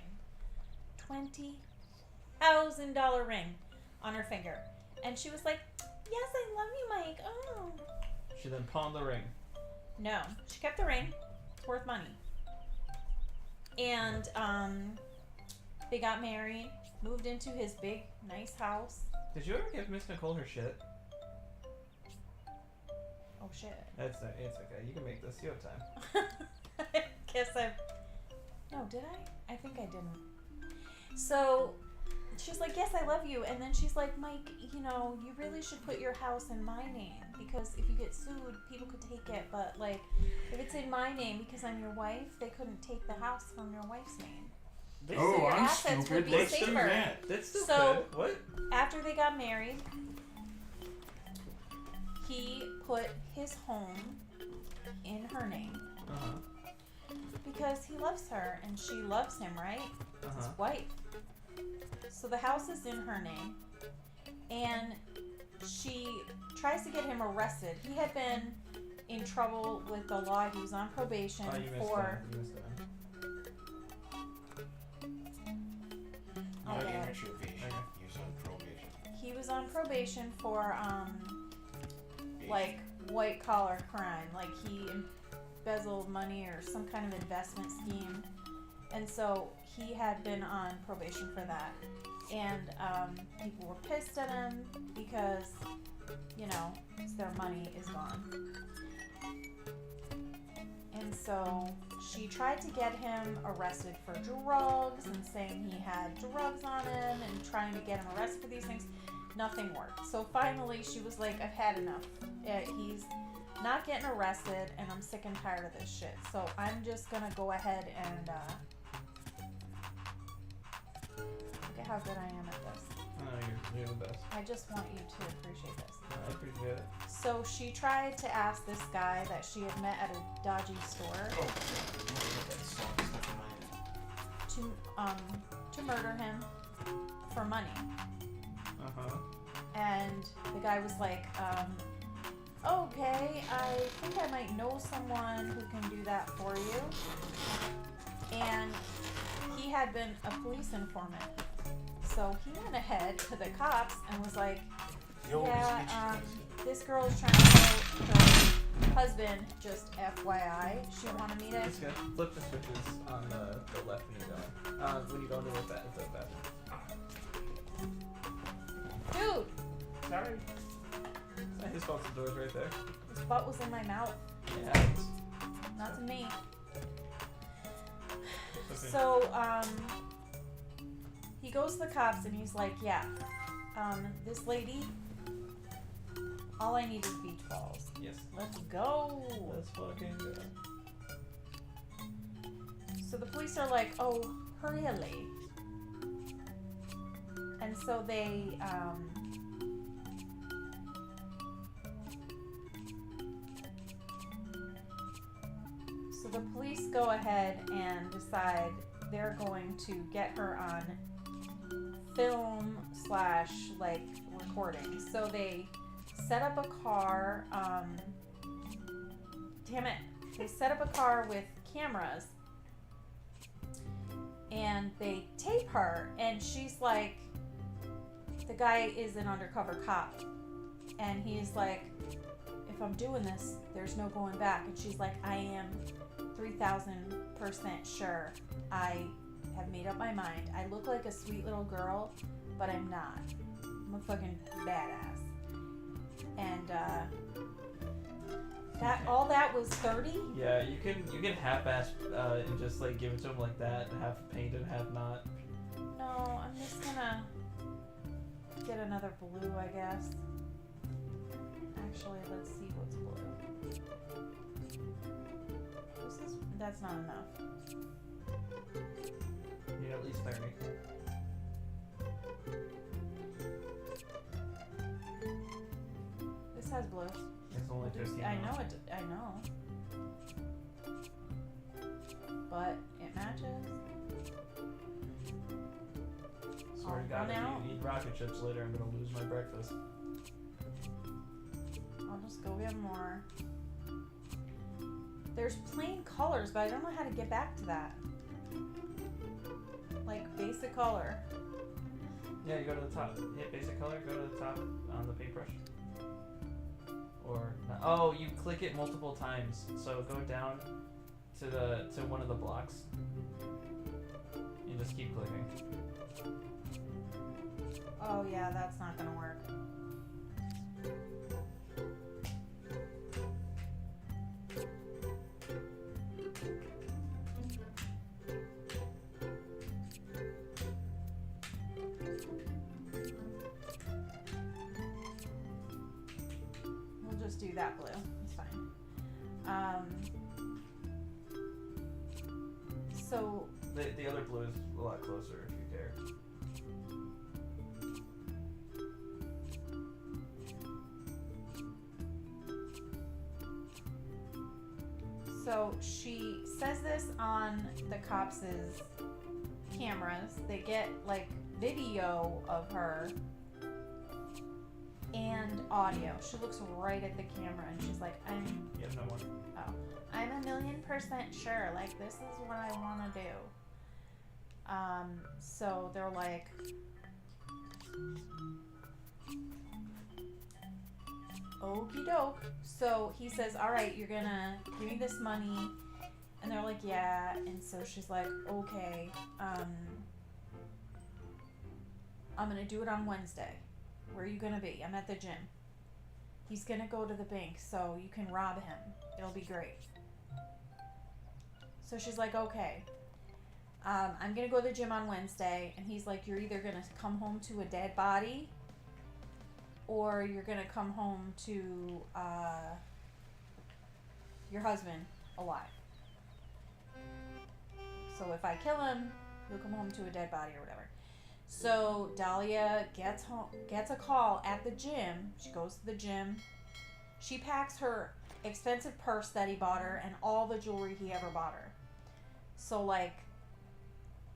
$20,000 ring on her finger. And she was like, "Yes, I love you, Mike." Oh. She then pawned the ring. No, she kept the ring. It's worth money. And they got married, moved into his big, nice house. Did you ever give Miss Nicole her shit? Oh shit. It's okay. You can make this. You have time. I guess No, did I? I think I didn't. So she's like, "Yes, I love you." And then she's like, "Mike, you know, you really should put your house in my name, because if you get sued, people could take it. But like, if it's in my name because I'm your wife, they couldn't take the house from your wife's name. They Oh, So your I'm assets stupid. would be Let's do safer." that. That's still So- good. What? After they got married, he put his home in her name Uh-huh. because he loves her and she loves him, right? It's his Uh-huh. wife. So the house is in her name, and she tries to get him arrested. He had been in trouble with the law. He was on probation Oh, you missed for. that. You missed that. Oh, Not yeah. immaturity. Okay. He was on probation. He was on probation for like white collar crime, like he embezzled money or some kind of investment scheme, and so he had been on probation for that. And people were pissed at him because, you know, their money is gone. And so she tried to get him arrested for drugs and saying he had drugs on him and trying to get him arrested for these things. Nothing worked. So finally she was like, "I've had enough. He's not getting arrested and I'm sick and tired of this shit. So I'm just gonna go ahead and look at how good I am at this. Oh, you're the best. I just want you to appreciate this." I appreciate it. So she tried to ask this guy that she had met at a dodgy store Oh, that song stuck in my head. to murder him for money. Uh-huh. And the guy was like, "Okay, I think I might know someone who can do that for you." And he had been a police informant. So he went ahead to the cops and was like, Yo, "Yeah, this girl is trying to kill her husband, just FYI. She wanted me to..." Just gonna flip the switches on the left when you go. When you go into the bathroom. Dude, Sorry. It's not his fault. The door's right there. his butt was in my mouth. It happens. Not to me. Okay. So, he goes to the cops and he's like, "Yeah, this lady, all I need is beach balls. Yes. Let's go." Let's fucking go. So the police are like, "Oh, really?" And so they, so the police go ahead and decide they're going to get her on film / like recording. So they set up a car, they set up a car with cameras and they tape her, and she's like, the guy is an undercover cop and he's like, "If I'm doing this, there's no going back." And she's like, "I am 3,000% sure. I have made up my mind. I look like a sweet little girl, but I'm not. I'm a fucking badass." And all that was 30? Yeah, you can half-ass and just like give it to him like that, half painted, half not. No, I'm just gonna get another blue, I guess. Actually, let's see what's blue. That's not enough. You need at least 30. This has blue. It's only 15. I know it. I know. But it matches. God, if out. you eat rocket chips later, I'm gonna lose my breakfast. I'll just go get more. There's plain colors, but I don't know how to get back to that. Like basic color. Yeah, you go to the top, hit basic color, go to the top on the paintbrush. Or not. Oh, you click it multiple times. So go down to one of the blocks. You just keep clicking. Oh yeah, that's not gonna work. We'll just do that blue. It's fine. So The other blue is a lot closer if you care. So she says this on the cops' cameras. They get like video of her and audio. She looks right at the camera and she's like, You have no more. I'm 1,000,000% sure. Like, this is what I want to do. So they're like, okie doke. So he says, all right, you're gonna give me this money. And they're like, yeah. And so she's like, okay, I'm gonna do it on Wednesday. Where are you gonna be? I'm at the gym. He's gonna go to the bank, so you can rob him. It'll be great. So she's like, okay. I'm gonna go to the gym on Wednesday. And he's like, you're either gonna come home to a dead body, or you're gonna come home to your husband alive. So if I kill him, he'll come home to a dead body or whatever. So Dahlia gets a call at the gym. She goes to the gym. She packs her expensive purse that he bought her and all the jewelry he ever bought her. So like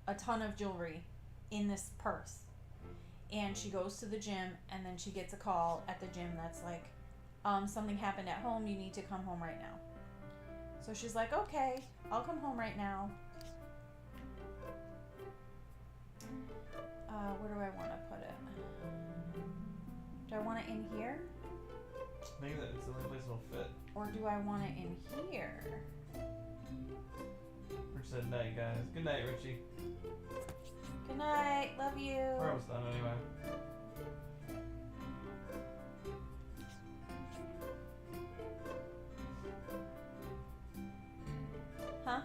a ton of jewelry in this purse. And she goes to the gym, and then she gets a call at the gym that's like, something happened at home, you need to come home right now. So she's like, okay, I'll come home right now. Where do I want to put it? Do I want it in here? I think that it's the only place it'll fit. Or do I want it in here? Rich said night, guys. Good night, Richie. Good night, love you. We're almost done anyway. Huh?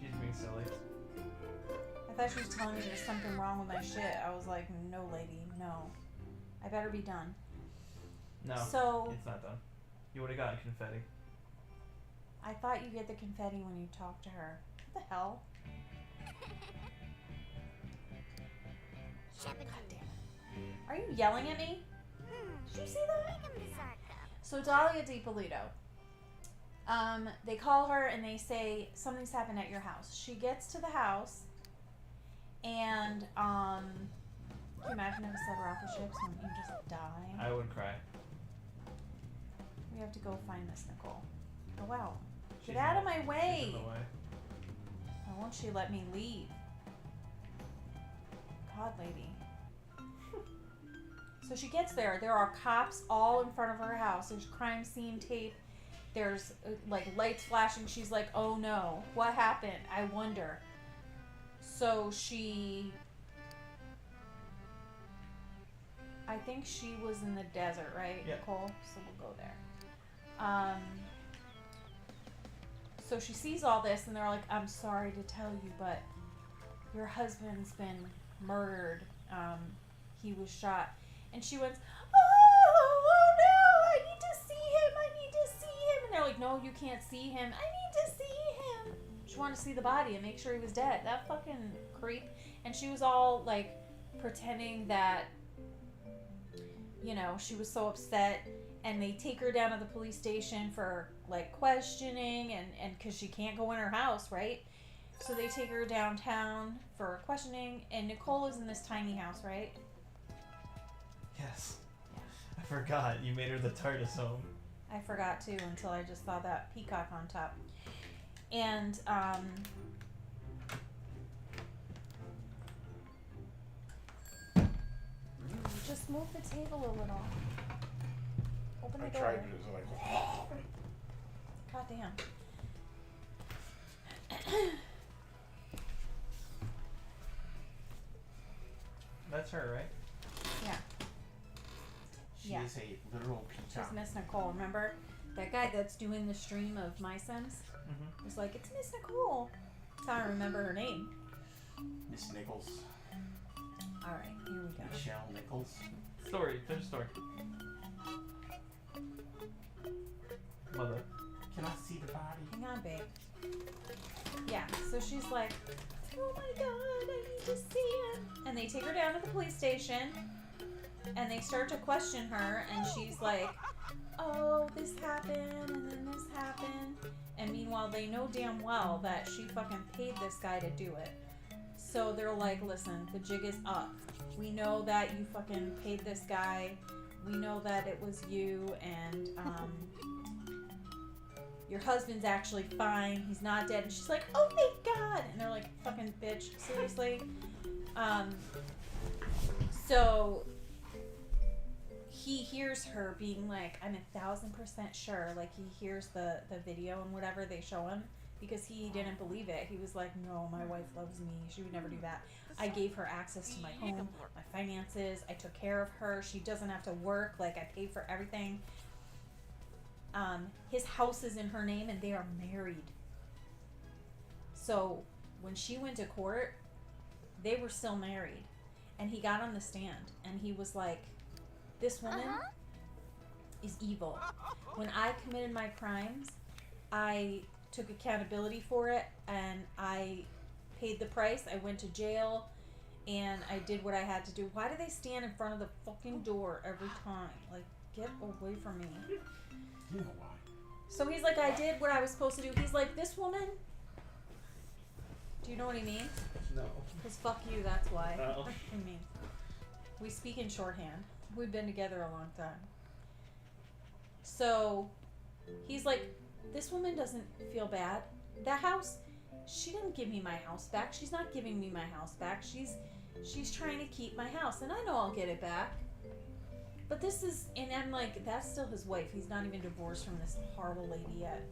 She's being silly. I thought she was telling me there's something wrong with my shit. I was like, no, lady, no. I better be done. No, So, it's not done. You would have gotten confetti. I thought you get the confetti when you talk to her. What the hell? God damn it. Are you yelling at me? Did you see that? So Dahlia DiPolito. They call her and they say something's happened at your house. She gets to the house and can you imagine if it said rocket ships and you just die? I would cry. We have to go find this Nicole. Go out. She's Get out in- of my she's way. in the way. Why won't she let me leave? God, lady. So she gets there. There are cops all in front of her house. There's crime scene tape. There's like lights flashing. She's like, oh no, what happened? I wonder. So I think she was in the desert, right, Yeah. Nicole? So we'll go there. So she sees all this, and they're like, I'm sorry to tell you, but your husband's been murdered. He was shot. And she went, oh no, I need to see him. And they're like, no, you can't see him. I need to see him. She wanted to see the body and make sure he was dead. That fucking creep. And she was all like pretending that, you know, she was so upset. And they take her down to the police station for like questioning and because she can't go in her house, right? So they take her downtown for questioning, and Nicole is in this tiny house, right? Yes. I forgot. You made her the TARDIS home. I forgot too until I just saw that peacock on top. And just move the table a little. Open the I door. tried to. It was like. God damn. That's her, right? Yeah, She Yeah. is a literal she's peacock. Miss Nicole. Remember that guy that's doing the stream of My Sims Mm-hmm. was like, it's Miss Nicole. That's how I remember her name. Miss Nichols. All right, here we go. Michelle Nichols. Story. Finish story. Mother. Can I see the body? Hang on, babe. Yeah, so she's like, oh my god, I need to see him. And they take her down to the police station, and they start to question her, and she's like, oh, this happened, and then this happened. And meanwhile, they know damn well that she fucking paid this guy to do it. So they're like, listen, the jig is up. We know that you fucking paid this guy. We know that it was you, and your husband's actually fine. He's not dead. And she's like, oh, thank God. And they're like, fucking bitch, seriously? So he hears her being like, I'm 1,000% sure. Like, he hears the video and whatever they show him because he didn't believe it. He was like, no, my wife loves me. She would never do that. I gave her access to my home, my finances. I took care of her. She doesn't have to work. Like, I paid for everything. His house is in her name and they are married. So when she went to court, they were still married. And he got on the stand and he was like, this woman is evil. When I committed my crimes, I took accountability for it and I paid the price. I went to jail and I did what I had to do. Why do they stand in front of the fucking door every time? Like, get away from me. You know why. So he's like, I did what I was supposed to do. He's like, this woman? Do you know what he means? No. Because fuck you, that's why. Oh. I mean, we speak in shorthand. We've been together a long time. So he's like, this woman doesn't feel bad. That house, she didn't give me my house back. She's not giving me my house back. She's trying to keep my house. And I know I'll get it back. But this is, and I'm like, that's still his wife. He's not even divorced from this horrible lady yet.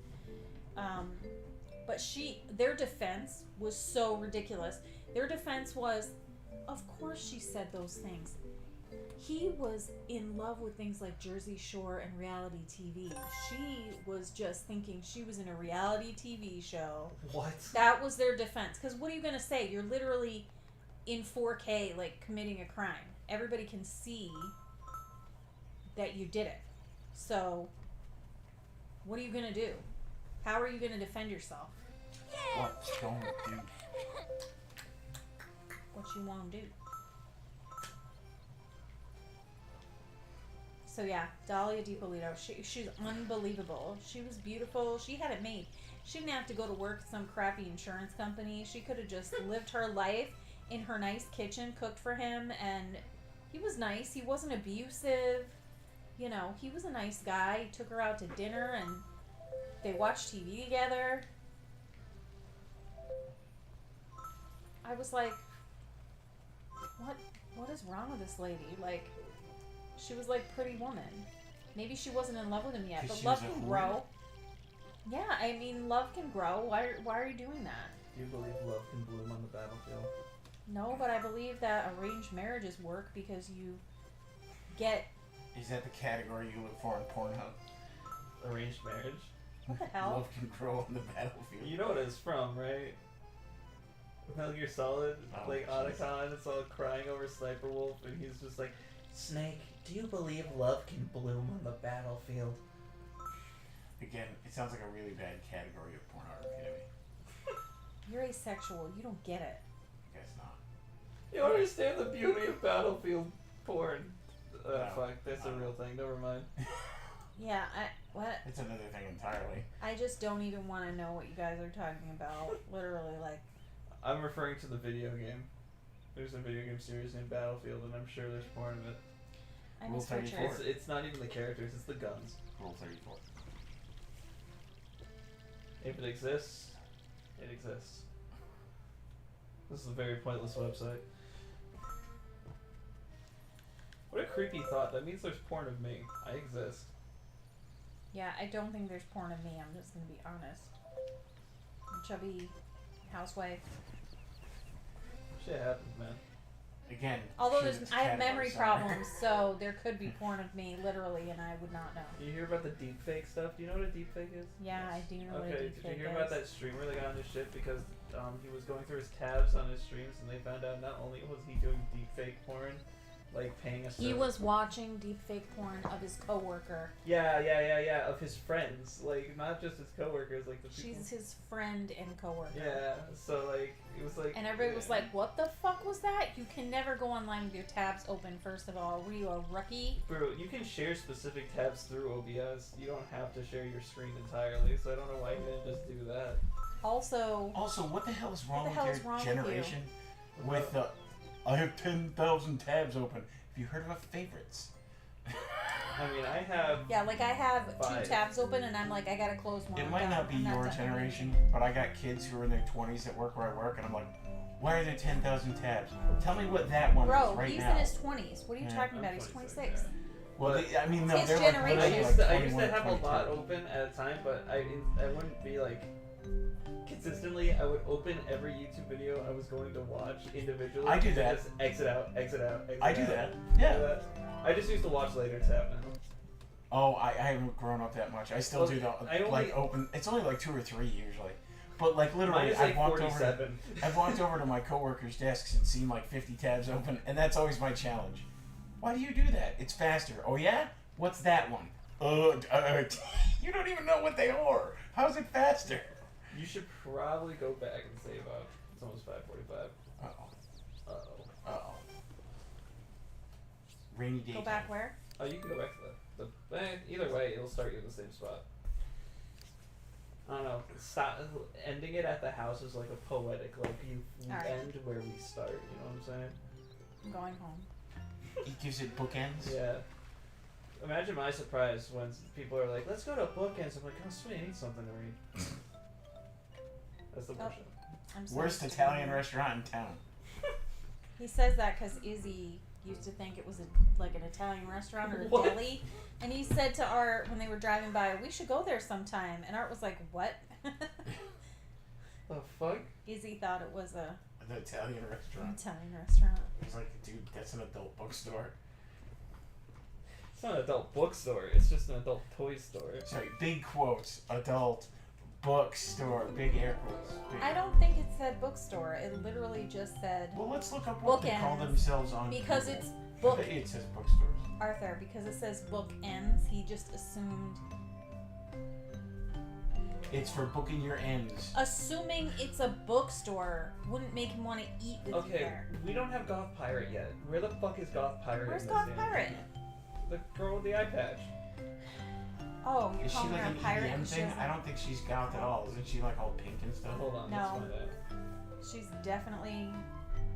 But their defense was so ridiculous. Their defense was, of course she said those things. He was in love with things like Jersey Shore and reality TV. She was just thinking she was in a reality TV show. What? That was their defense. Because what are you going to say? You're literally in 4K, like, committing a crime. Everybody can see that you did it. So, what are you going to do? How are you going to defend yourself? What's going to do? What you want to do? So yeah, Dahlia DiPolito, she's unbelievable. She was beautiful. She had it made. She didn't have to go to work at some crappy insurance company. She could have just lived her life in her nice kitchen, cooked for him, and he was nice. He wasn't abusive. You know, he was a nice guy. He took her out to dinner and they watched TV together. I was like, what is wrong with this lady? Like, she was like Pretty Woman. Maybe she wasn't in love with him yet, but love can grow. Yeah, I mean, love can grow. Why are you doing that? Do you believe love can bloom on the battlefield? No, but I believe that arranged marriages work because you get... Is that the category you look for in Pornhub? Arranged marriage? What the hell? Love can grow on the battlefield. You know what it's from, right? Metal Gear Solid, Oh, like jeez. Otacon is all crying over Sniper Wolf, and he's just like, Snake, do you believe love can bloom on the battlefield? Again, it sounds like a really bad category of pornography to me. You're asexual. You don't get it. I guess not. You don't understand the beauty of battlefield porn. No, Fuck, that's a no. real thing, never mind. Yeah, what? It's another thing entirely. I just don't even want to know what you guys are talking about. Literally, like, I'm referring to the video game. There's a video game series named Battlefield, and I'm sure there's porn in it. I Rule miss 34. Richard. It's not even the characters, it's the guns. Rule 34. If it exists, it exists. This is a very pointless website. What a creepy thought. That means there's porn of me. I exist. Yeah, I don't think there's porn of me. I'm just gonna be honest. Chubby housewife. Shit happens, man. Again. Although shit there's, is I have memory categorized. problems, so there could be porn of me, literally, and I would not know. You hear about the deepfake stuff? Do you know what a deepfake is? Yeah, I do know what a Okay, deep did you fake hear is. about that streamer that got on his shit because he was going through his tabs on his streams and they found out not only was he doing deepfake porn, like paying a He was watching deepfake porn of his coworker. yeah, of his friends, like not just his coworkers, like the people. She's his friend and coworker. Yeah, so like it was like. And everybody was yeah. like, "What the fuck was that? You can never go online with your tabs open. First of all, were you a rookie?" Bro, you can share specific tabs through OBS. You don't have to share your screen entirely. So I don't know why he didn't just do that. Also, What the hell is wrong What the hell with is your wrong with you? generation? With the, I have 10,000 tabs open. Have you heard of favorites? I mean, I have. yeah, like I have 5. 2 tabs open, and I'm like, I gotta close one. It I'm might done. not be I'm your done. generation, but I got kids who are in their 20s that work where I work, and I'm like, why are there 10,000 tabs? Tell me what that one Bro, is right he's now. in his 20s. What are you Yeah. talking I'm about? He's 26, 26. yeah. Well, But- I mean, no, His they're like generation. I literally used, like I used 21 to have a 22. lot open at a time, but I wouldn't be like consistently. I would open every YouTube video I was going to watch individually. I do and that. Just exit out, exit out, exit I do out. that. Do Yeah. that. I just used to watch later tab now. Oh, I haven't grown up that much. I still Well, do the I only- like open. It's only like 2 or 3 usually, but like Mine literally, is like I've walked 47. I've walked over to my coworkers' desks and seen like 50 tabs open, and that's always my challenge. Why do you do that? It's faster. Oh yeah? What's that one? You don't even know what they are. How's it faster? You should probably go back and save up. It's almost 5:45. Uh oh. Uh-oh. Uh oh. Rainy day. Go back where? Oh, you can go back to either way, it'll start you in the same spot. I don't know. Stop, ending it at the house is like a poetic, like you Alright. end where we start. You know what I'm saying? I'm going home. It gives it bookends. Yeah. Imagine my surprise when people are like, "Let's go to bookends." I'm like, "Oh sweet, I need something to read." That's the Oh. bullshit. I'm so Worst disappointed. Italian restaurant in town. He says that because Izzy used to think it was like an Italian restaurant or a What? deli, and he said to Art when they were driving by, "We should go there sometime." And Art was like, "What?" The fuck? Izzy thought it was a An Italian an restaurant. Italian restaurant. He's like, dude, that's an adult bookstore. It's not an adult bookstore. It's just an adult toy store. Sorry, big quotes. Adult bookstore. Big air quotes. Big. I don't think it said bookstore. It literally just said Well, let's look up what they call Bookends, themselves on because Google. it's I book bet it says bookstores. Arthur because it says book ends. He just assumed. It's for booking your ends. Assuming it's a bookstore wouldn't make him want to eat with you Okay, there. we don't have Goth Pirate yet. Where the fuck is Goth Pirate? Where's in this Goth game? Pirate? The girl with the eye patch. Oh, you're Is she calling like her an a pirate? EDM and she thing? doesn't- I don't think she's goth at all. Isn't she like all pink and stuff? Hold on, No. let's find out. She's definitely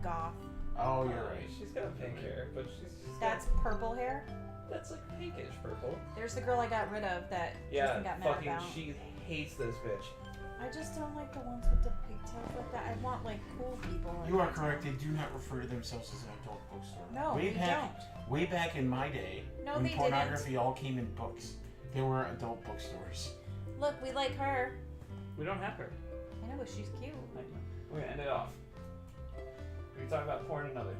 goth. Oh, you're right. She's got pink hair, but she's That's purple hair. that's like pinkish purple. There's the girl I got rid of that Yeah, Tristan got mad fucking. about. She hates this bitch. I just don't like the ones with the pigtails like that. I want like cool people. You are correct. They do not refer to themselves as an adult bookstore. No, way they back, don't. Way back in my day, No, when they pornography all came in books, there were adult bookstores. Look, we like her. We don't have her. I know, but she's cute. We're gonna end it off. We can talk about porn another time.